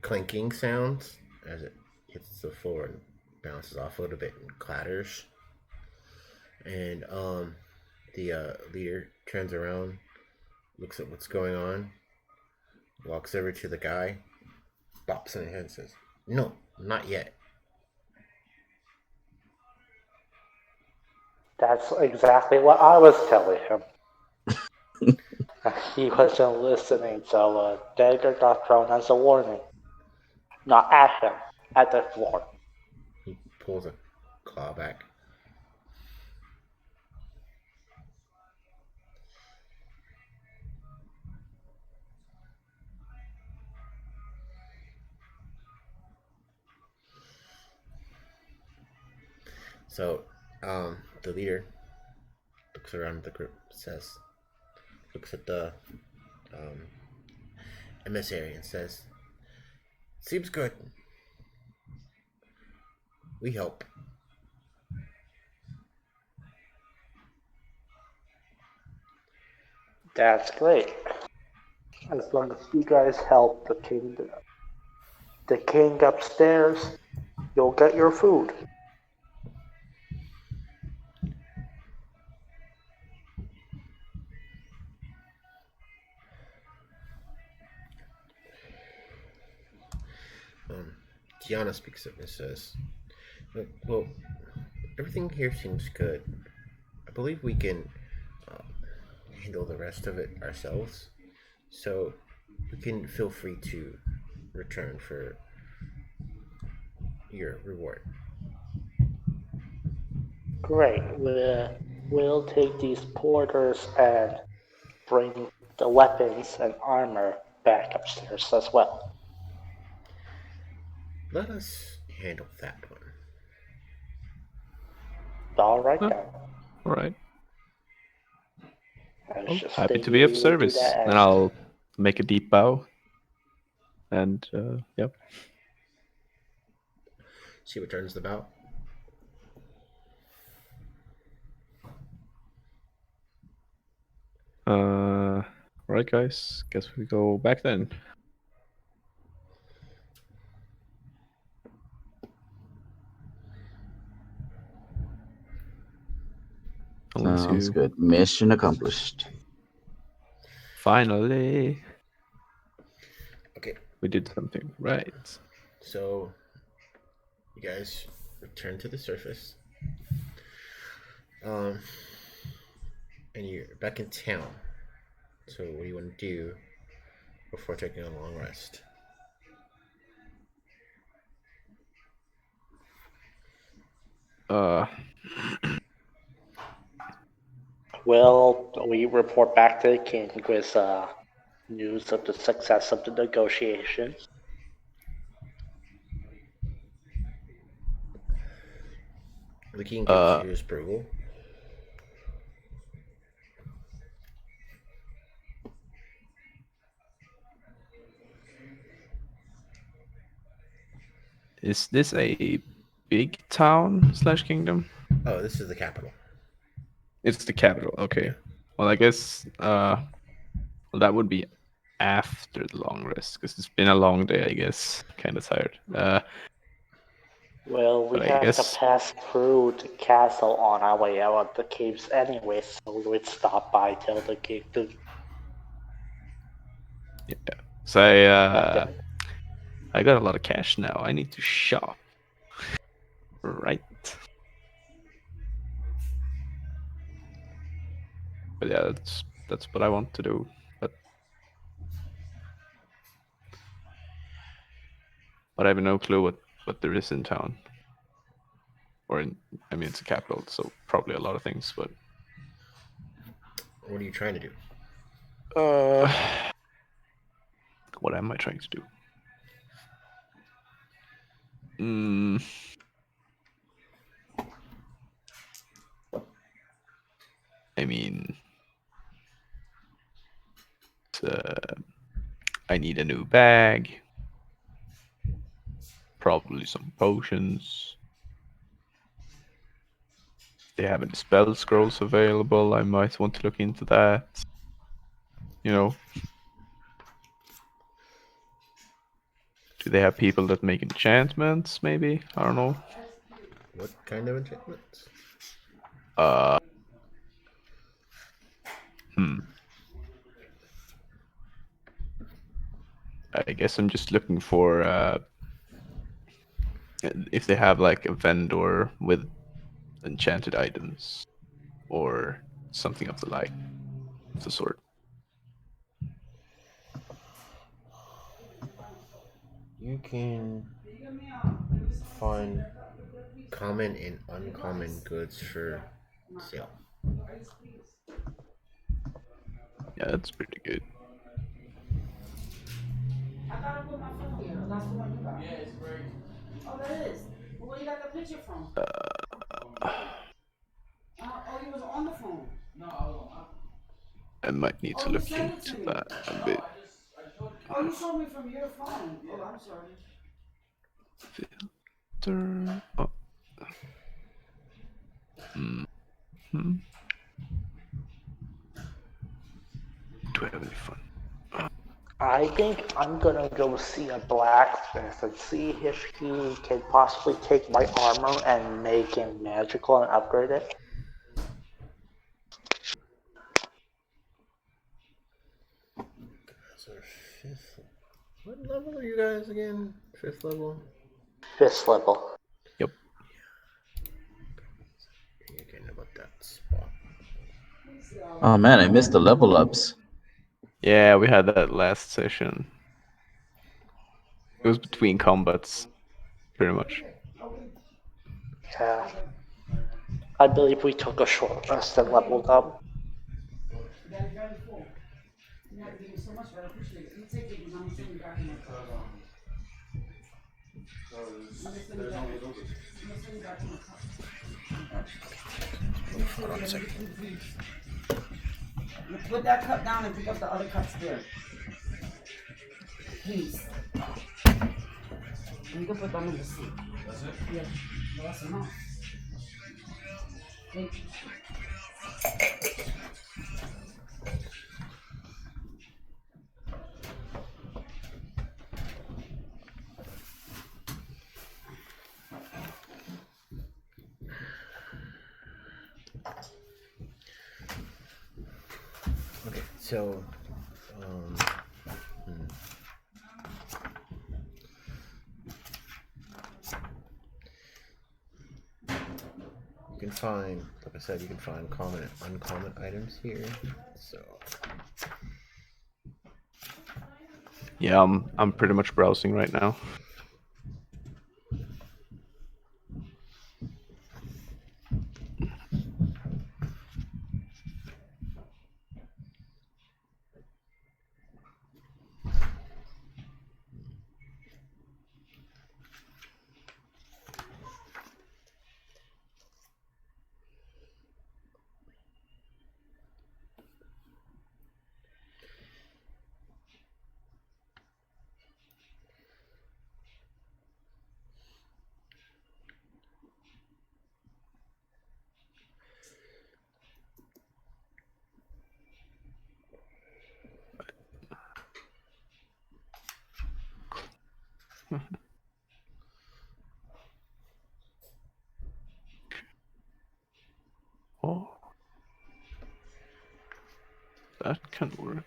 clinking sound as it hits the floor and bounces off a little bit and clatters. And the leader turns around, looks at what's going on, walks over to the guy, bops in the head and says, "No, not yet." That's exactly what I was telling him. He wasn't listening, so dagger got thrown as a warning. Not at him, at the floor. He pulls a claw back. So, the leader looks around the group, looks at the um, emissary, and says, "Seems good. We help." That's great. As long as you guys help the king upstairs, you'll get your food. Um, Gianna speaks up and says, "Well, everything here seems good. I believe we can uh, handle the rest of it ourselves. So you can feel free to return for your reward." Great. We'll take these porters and bring the weapons and armor back upstairs as well. Let us handle that one. All right Huh, then. all right. I was Well, just happy to thinking be of we would do service. that. Then I'll make a deep bow. And yep. She returns the bow. All right, guys. Guess we go back then. Unless Sounds you good. Mission accomplished. finally Okay, we did something right. so you guys return to the surface. Um, and you're back in town. So what do you want to do before taking a long rest? Uh, Will we report back to the king with news of the success of the negotiations? The king gives uh, you his approval. is this a big town slash kingdom? Oh, this is the capital. It's the capital. Okay. Yeah. Well, I guess well, that would be after the long rest because it's been a long day. I guess kind of tired. Well, we But I have to guess pass through the castle on our way out of the caves anyway, so we'd stop by till the king. yeah. So I got a lot of cash now. I need to shop. Right. But yeah, that's what I want to do. But I have no clue what there is in town. Or in, I mean, it's a capital, so probably a lot of things. But What are you trying to do? what am I trying to do? Mm, I mean, I need a new bag. Probably some potions. If they have any spell scrolls available, I might want to look into that. You know, do they have people that make enchantments? Maybe, I don't know. What kind of enchantments? Uh, hmm. I guess I'm just looking for if they have like a vendor with enchanted items or something of the like, of the sort. You can find common and uncommon goods for sale. Yeah, that's pretty good. you was on the phone. I might need to look into that a bit. Oh, you showed me from your phone. Oh, I'm sorry. Filter. Oh. Hmm. Do I have any fun? I think I'm gonna go see a blacksmith and see if he can possibly take my armor and make it magical and upgrade it. That's our 5th. What level are you guys again? 5th level? 5th level. Yep. Again about that spot. Oh man, I missed the level ups. Yeah, we had that last session. It was between combats, pretty much. Yeah. I believe we took a short rest and leveled up. Daddy, very full. You have to give me so much, but I appreciate it. You take it because I'm gonna send you back in my cup. I'm gonna send you back. I'm gonna send you back in my cup. Hold on a second. Put that cup down and pick up the other cups there. Please. And you can put them in the sink. That's it? Yeah. No, that's enough. Thank you. Okay, so you can find, like I said, you can find common and uncommon items here. So Yeah, I'm pretty much browsing right now. Oh, that can work.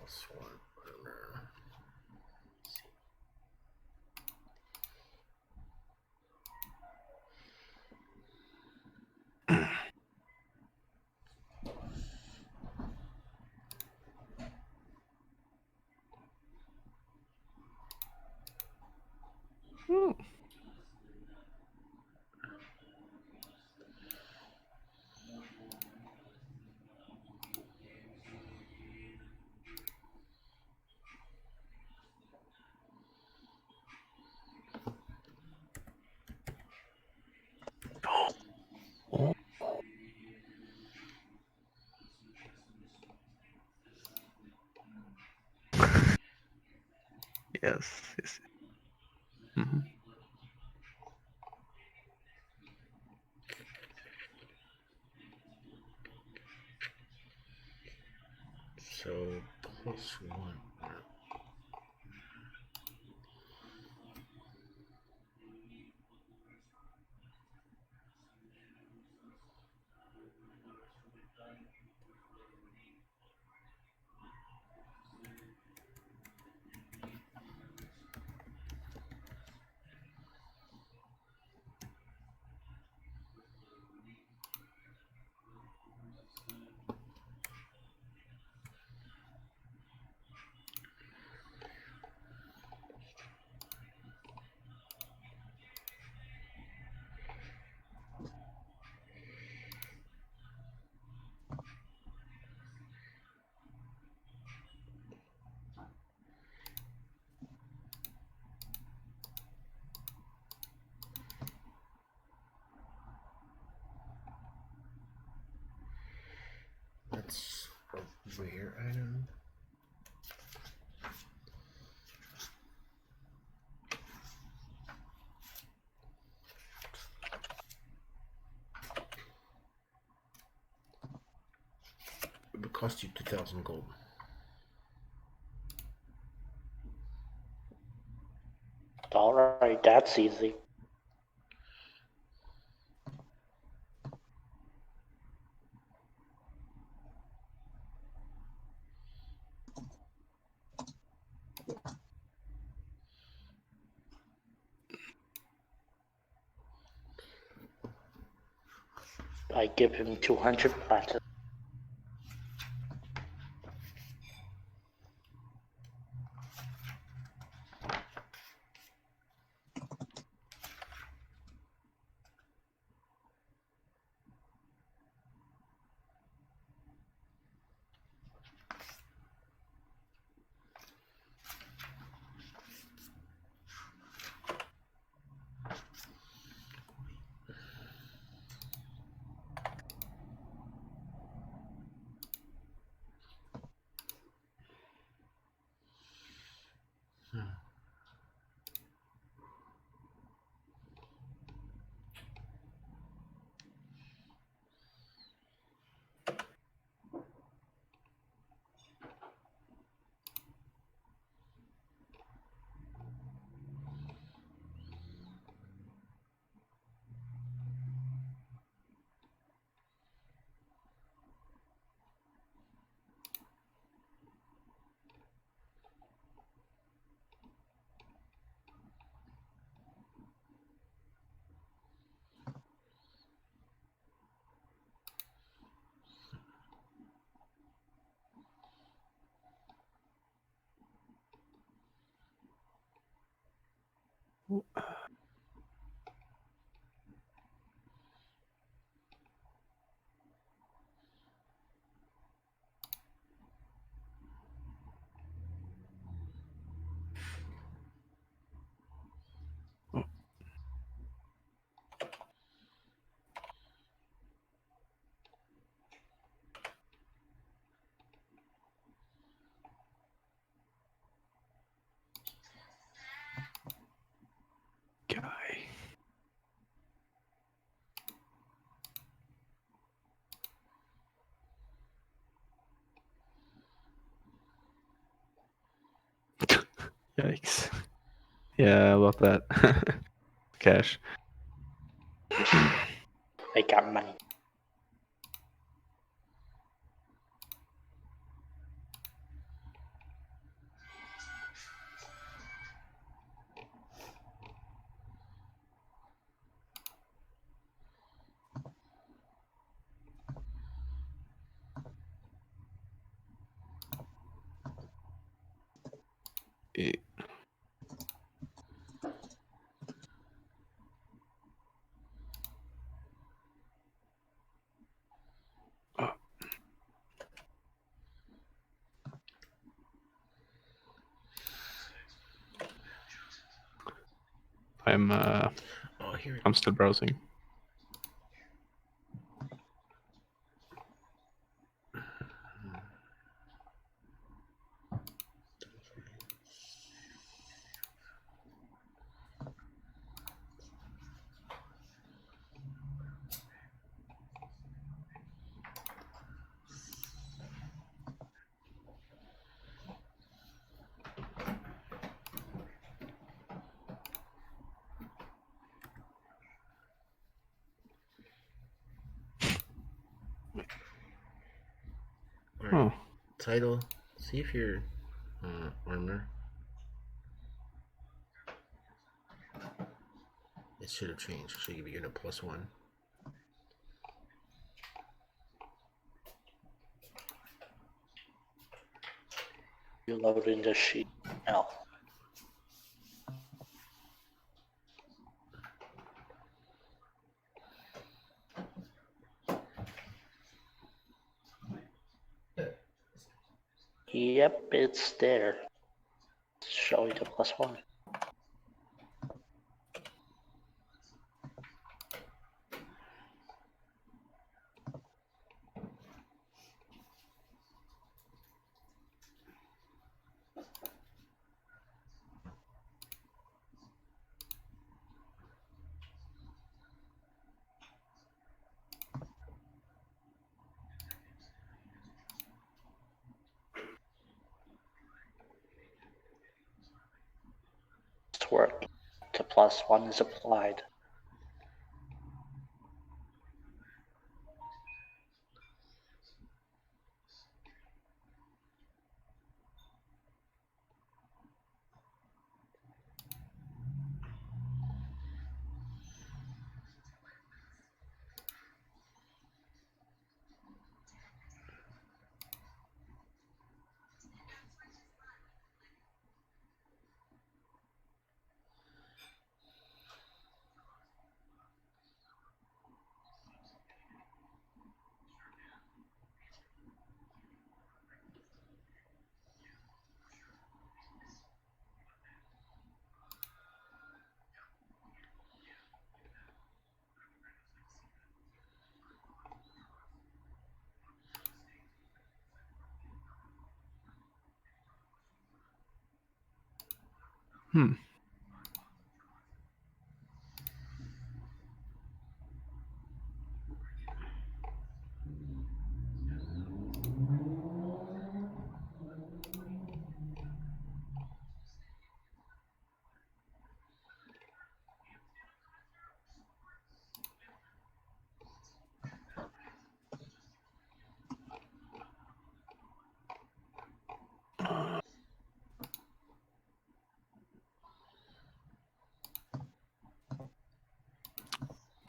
+1 armor. Hmm. Oh. Yes. Yes. Mm-hmm. So +1. Rare item. It would cost you 2,000 gold. Alright, that's easy. I give him 200 platinum. Guy. Yikes. Yeah, about that. Cash. I got money. Eh, oh, Oh, here. I'm still browsing. All right. Oh, Title. See if your armor. It should have changed. It should give you a +1. You load in the sheet now. Yep, it's there. Show you the +1. its work. The +1 is applied.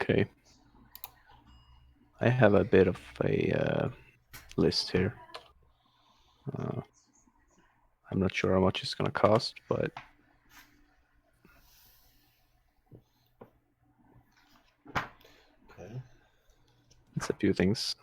Okay. I have a bit of a list here. I'm not sure how much it's gonna cost, but Okay. it's a few things.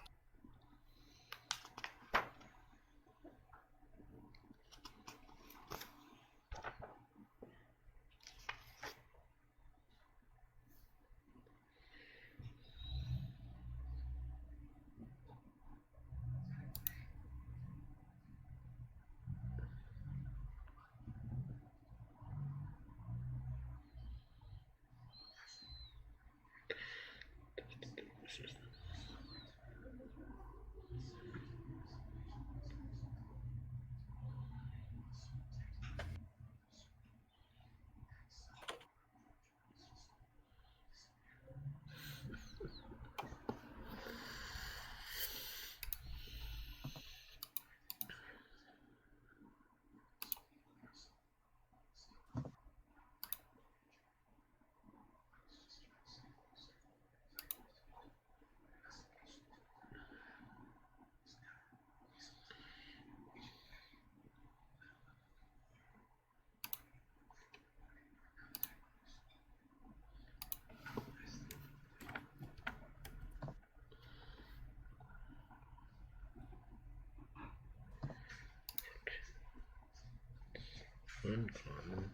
Uncommon.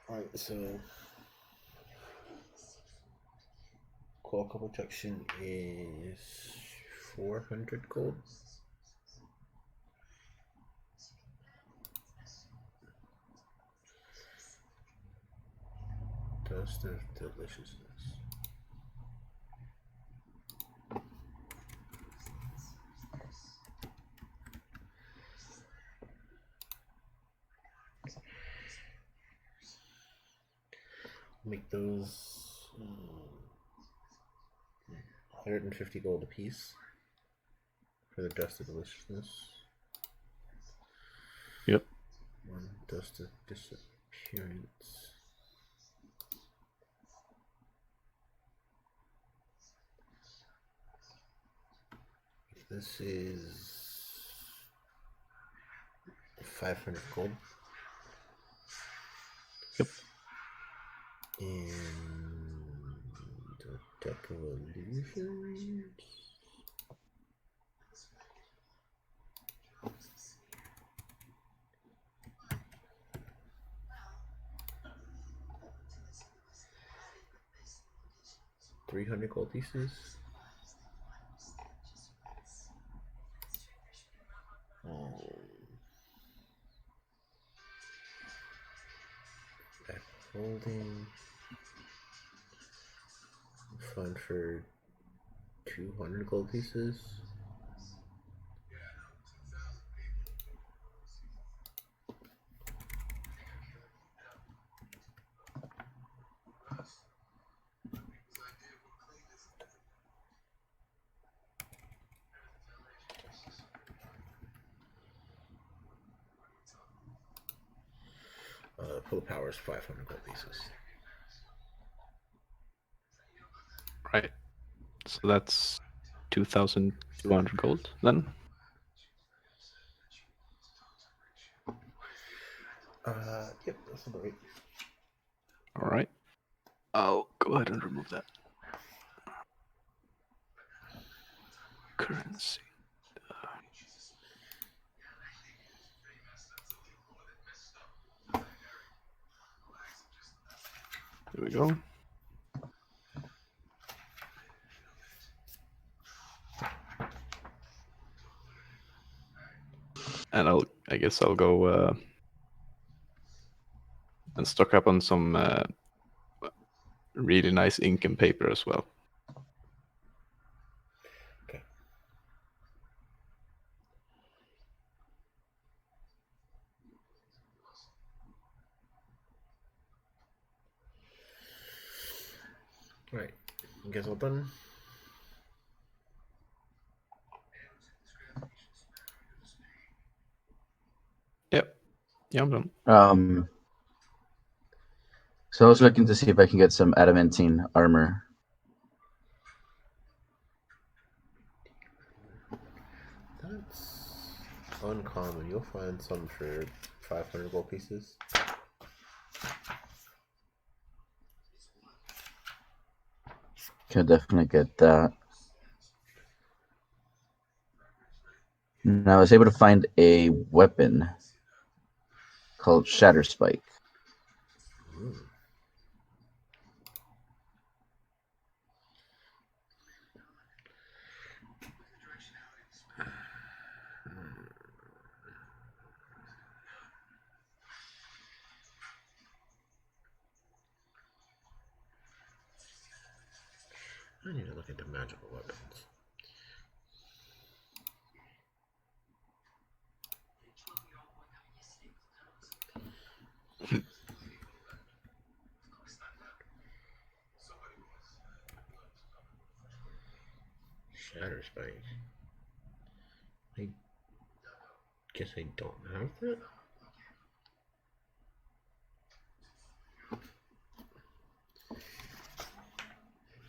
Alright, so Qualcomm protection is 400 gold. Dust of deliciousness. Make those 150 gold apiece for the dust of deliciousness. Yep. One dust of disappearance. This is 500 gold. Yep. And the deck of illusions. $300 gold pieces. Back holding. Fun for 200 gold pieces. full power is 500 gold pieces. Right. So that's 2,200 gold then. Yep, that's about right. All right. I'll go ahead and remove that. Currency. There we go. And I guess I'll go and stock up on some really nice ink and paper as well. Okay. Alright. You guys all done? Yep. Yeah, I'm done. So I was looking to see if I can get some adamantine armor. That's uncommon. You'll find some for 500 gold pieces. Can definitely get that. Now I was able to find a weapon called Shatter Spike. I need to look into magical weapons. Shatter Spike. I guess I don't have that.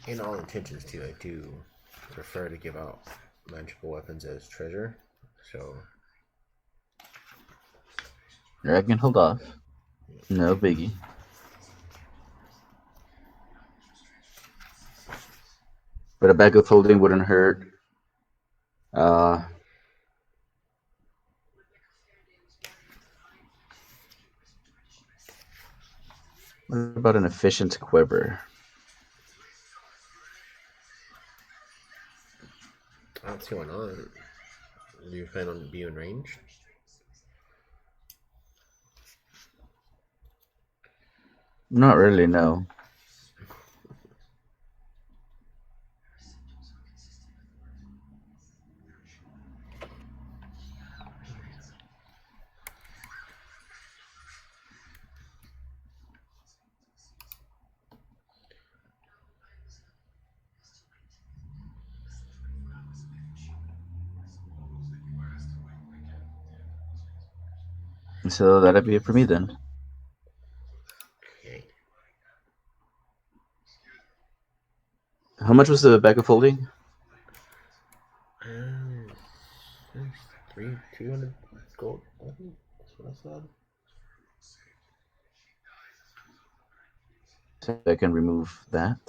In all intentions, too, I do prefer to give out magical weapons as treasure. So I can hold off. No biggie. But a bag of holding wouldn't hurt. What about an efficient quiver? I don't see why not. Do you plan on being ranged? Not really, no. So that'd be it for me then. Okay. How much was the bag of holding? 200 gold, I think. That's what I said. So I can remove that.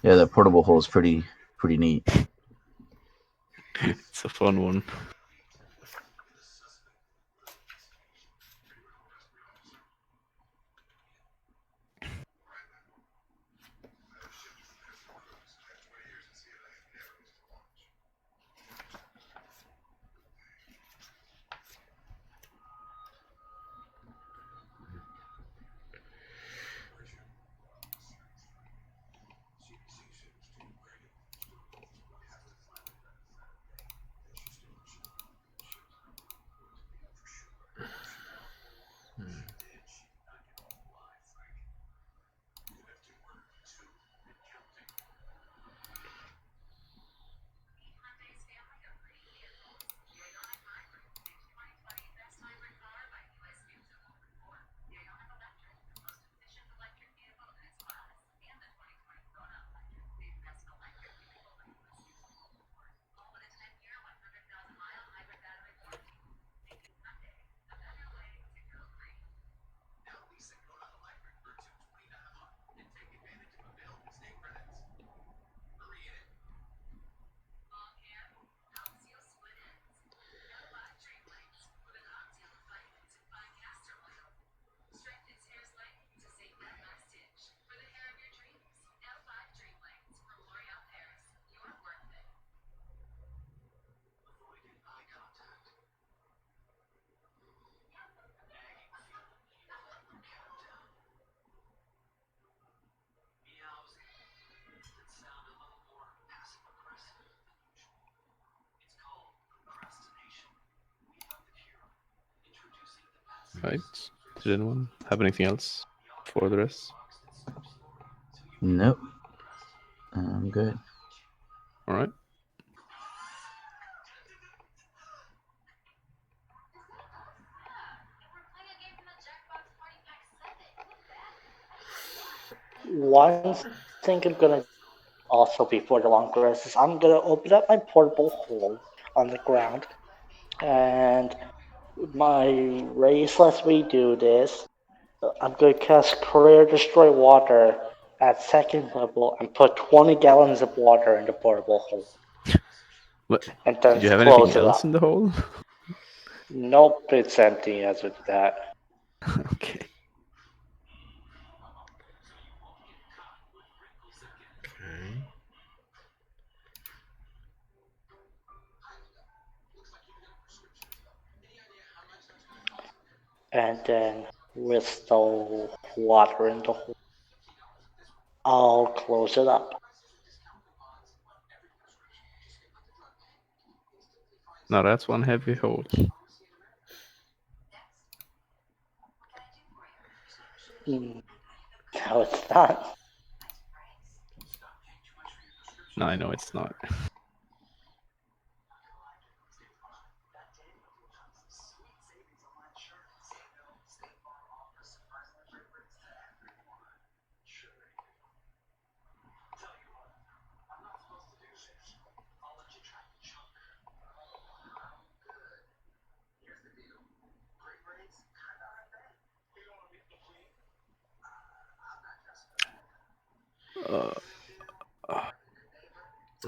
Yeah, that portable hole is pretty neat. It's a fun one. Right. Did anyone have anything else for the rest? Nope. I'm good. All right. One thing I'm gonna also before the long rest is I'm gonna open up my portable hole on the ground, and my race lets me do this. I'm gonna cast Career Destroy Water at second level and put 20 gallons of water in the portable hole, What? and then Did you have anything close it else in up. the hole? Nope, it's empty as of that. Okay. Okay. And then with the water in the hole, I'll close it up. Now that's one heavy hole. No, it's not. No, I know it's not.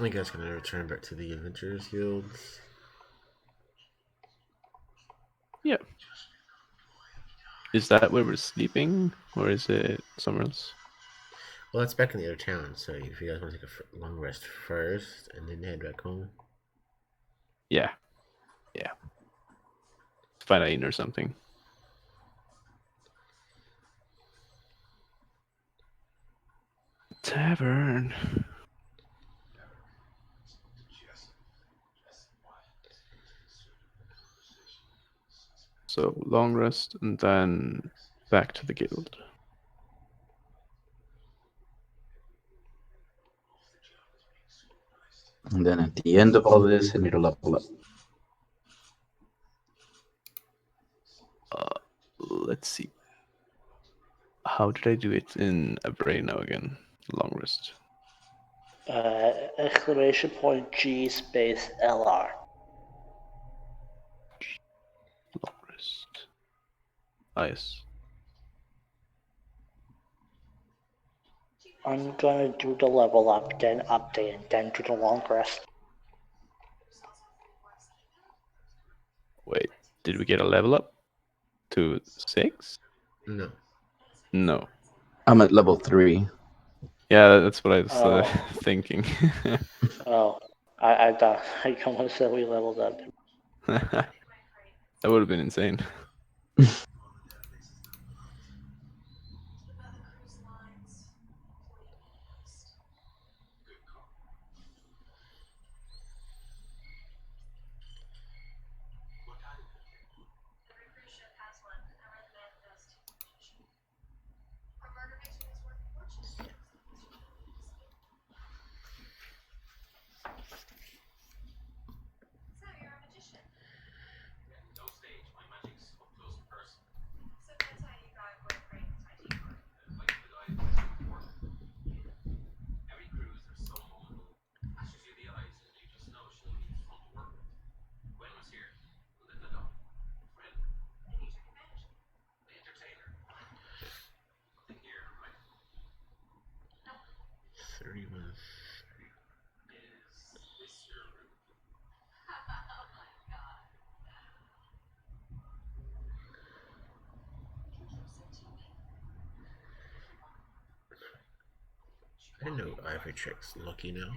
I guess gonna return back to the Adventurers Guilds. Yeah. Is that where we're sleeping, or is it somewhere else? Well, that's back in the other town, so if you guys want to take a long rest first and then head back home. Yeah. Yeah. Find an inn or something. Tavern. So long rest and then back to the guild. And then at the end of all this, I need to level up. Let's see. How did I do it in a brain now again? Long rest. Exclamation point G space LR. Long rest. Ah, yes. I'm gonna do the level up, then update, and then do the long rest. Wait, did we get a level up to 6? No. No. I'm at level 3. Yeah, that's what I was Oh. thinking. Oh, I thought I almost said we leveled up. That would have been insane. I didn't know Ivory Trick's lucky now.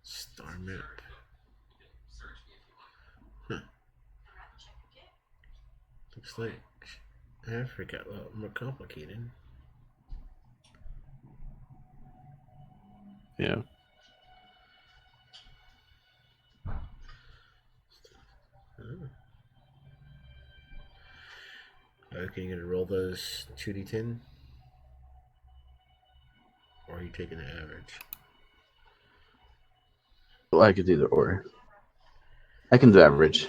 Star map. Huh. Looks like Africa got a lot more complicated. Yeah. Oh. Okay, you gonna roll those 2d10? Or are you taking the average? Well, I could do the or. I can do average.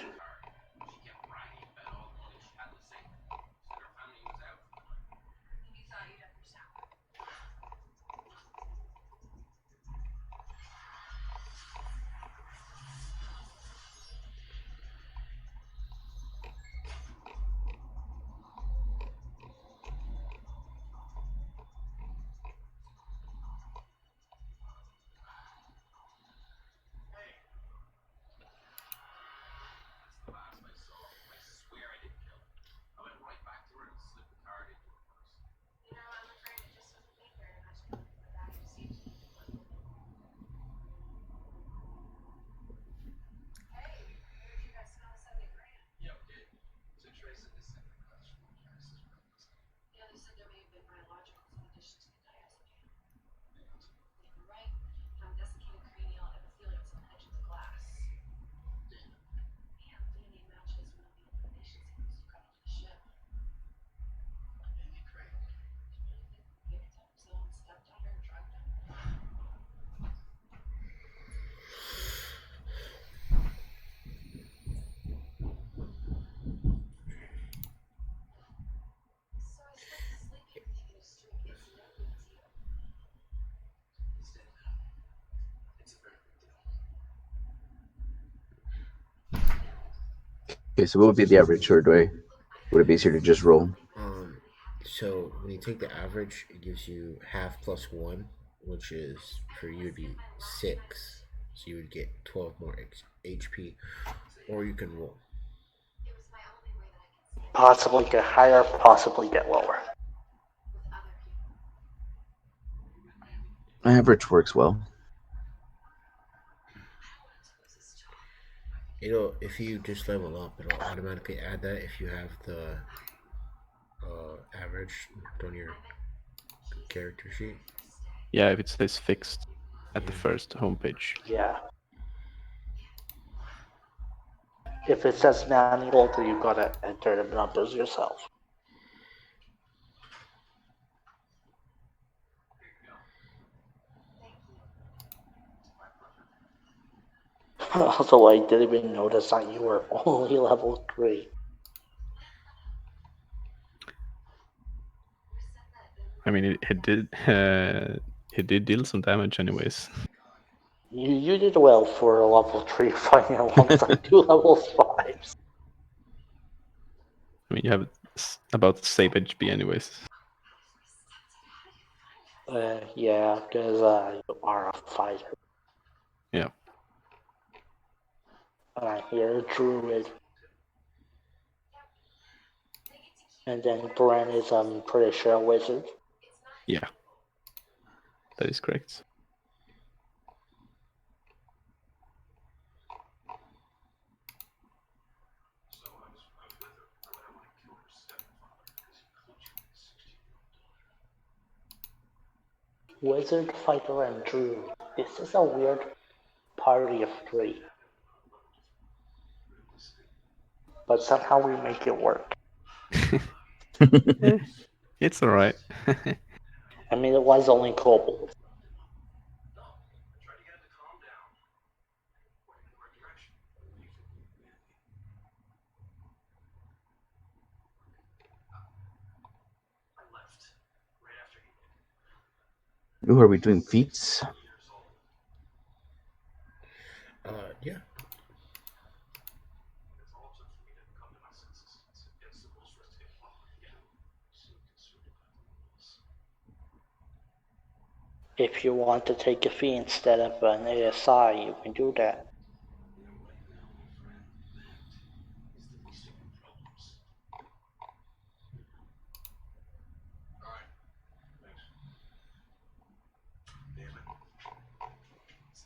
Okay, so what would be the average, or would it be easier to just roll? Um, so when you take the average, it gives you half plus 1, which is for you would be 6. So you would get 12 more HP. Or you can roll. Possibly get higher, possibly get lower. Average works well. If you just level up, it'll automatically add that if you have the average on your character sheet. Yeah, if it says fixed at the Yeah. first homepage. Yeah. If it says manual, then you've got to enter the numbers yourself. Also, I didn't even notice that you were only level 3. I mean, it did deal some damage, anyways. You did well for a level 3 fighting alongside 2 level 5s. I mean, you have about the same HP, anyways. Yeah, because you are a fighter. Yeah. You're a druid. And then Bren is, I'm pretty sure, a wizard. Yeah. That is correct. Wizard, fighter, and druid. This is a weird party of 3. But somehow we make it work. It's alright. I mean, it was only kobolds. Ooh, are we doing feats? Yeah. If you want to take a fee instead of an ASI, you can do that.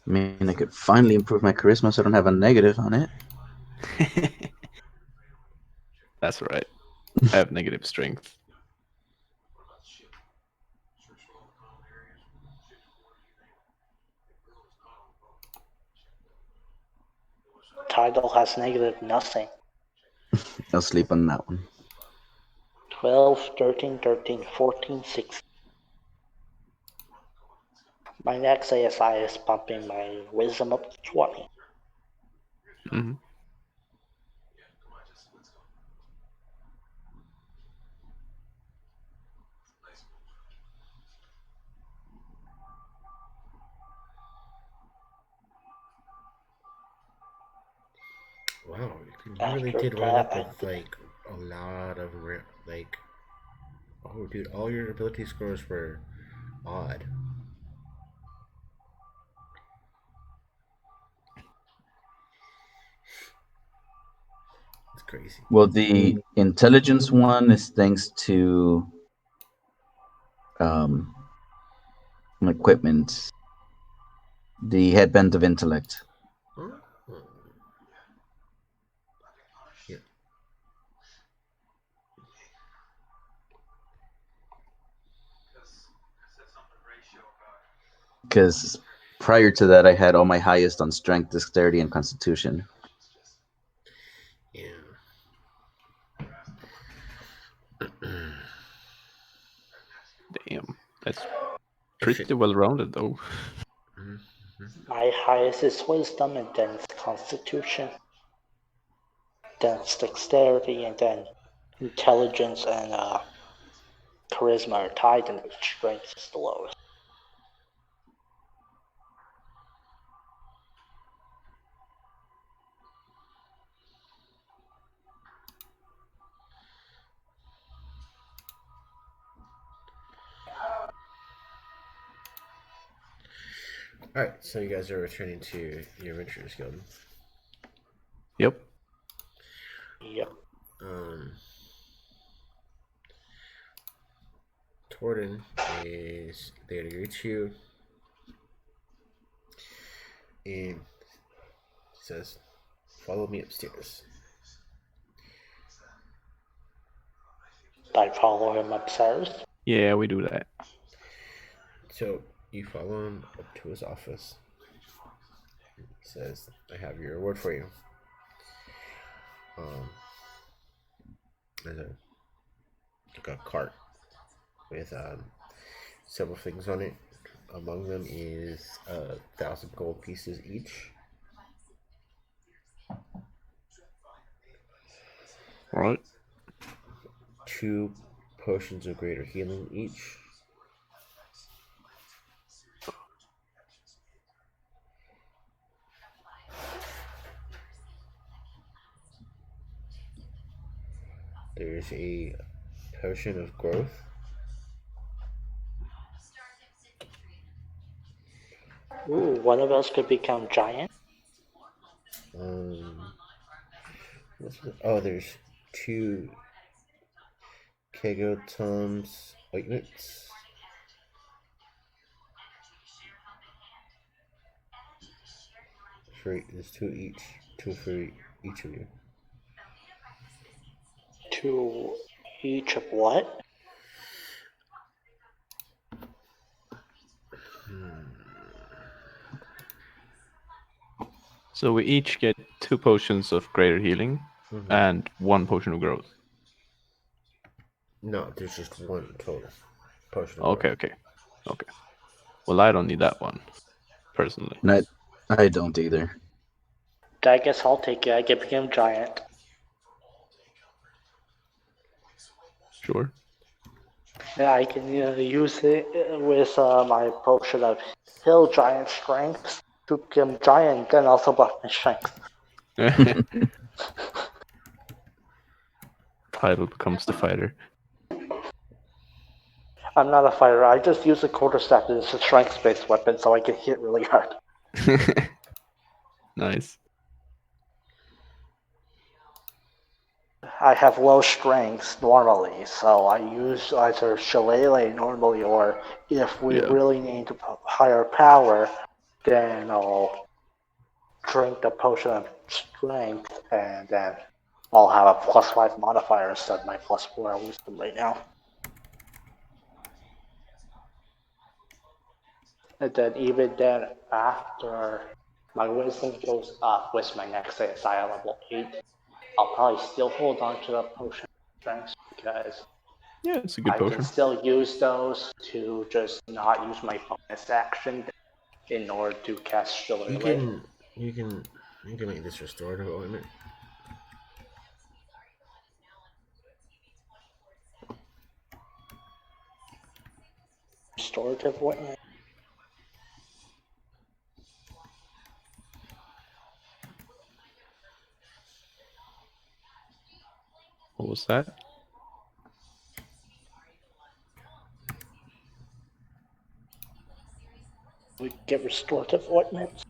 I mean, I could finally improve my charisma so I don't have a negative on it. That's right. I have negative strength. Tidal has negative nothing. I'll sleep on that one. 12, 13, 13, 14, 16. My next ASI is pumping my wisdom up to 20. Hmm. Wow, you really After did run that, up with like a lot of like. Oh, dude, all your ability scores were odd. It's crazy. Well, the intelligence one is thanks to um, equipment, the headband of intellect. Huh? Yeah. Because prior to that, I had all my highest on strength, dexterity, and constitution. Yeah. Damn, that's If it, pretty well rounded though. mhm. my highest is wisdom, and then it's constitution, then it's dexterity, and then intelligence and charisma are tied, and strength is the lowest. Alright, so you guys are returning to your Adventurers Guild. Yep. Yep. Torden is there to greet you and says, "Follow me upstairs." I follow him upstairs. Yeah, we do that. So you follow him up to his office. He says, "I have your reward for you." There's a cart with several things on it. Among them is 1,000 gold pieces each. All right. 2 potions of greater healing each. There's a potion of growth. Ooh, one of us could become giant. There's 2 Kegotom's ointments. There's 2 each. 2 for each of you. To each of what? So we each get 2 potions of greater healing and 1 potion of growth. No, there's just 1 total potion of Okay, growth. okay. Well, I don't need that one, personally. And I don't either. I guess I'll take it. I can become giant. Sure. Yeah, I can use it with my potion of hill giant strength to become giant, then also buff my strength. Title becomes the fighter. I'm not a fighter. I just use a quarterstaff as a strength-based weapon, so I can hit really hard. Nice. I have low strength normally, so I use either shillelagh normally, or if we really need higher power, then I'll drink the potion of strength, and then I'll have a +5 modifier instead of my +4 wisdom right now. And then even then, after my wisdom goes up with my next ASI at level 8, I'll probably still hold on to the potion of strength because Yeah, it's a good I can potion. still use those to just not use my bonus action in order to cast Shillelagh. You can make this restorative ointment. Restorative ointment. What was that? We get restorative ointments.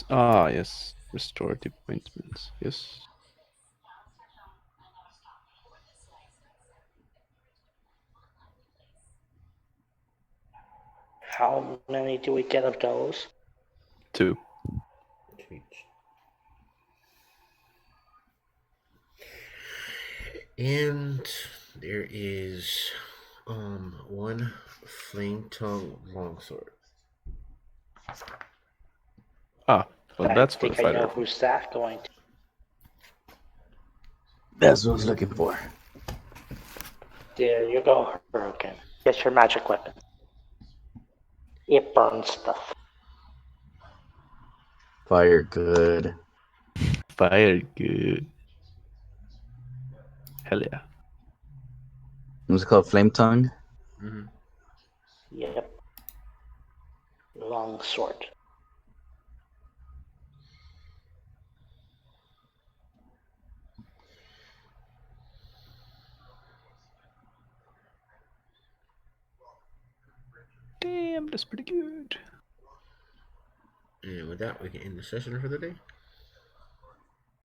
Yes. Restorative ointments. Yes. How many do we get of those? 2. And there is one flame tongue longsword. Well, that's I for the think I know fighter. who's that going to. That's what I was looking for. There you go, Hurricane. Get your magic weapon. It burns stuff. Fire good. Fire good. Hell yeah. What's it called? Flame tongue? Mm-hmm. Yep. Long sword. Damn, that's pretty good. And with that, we can end the session for the day.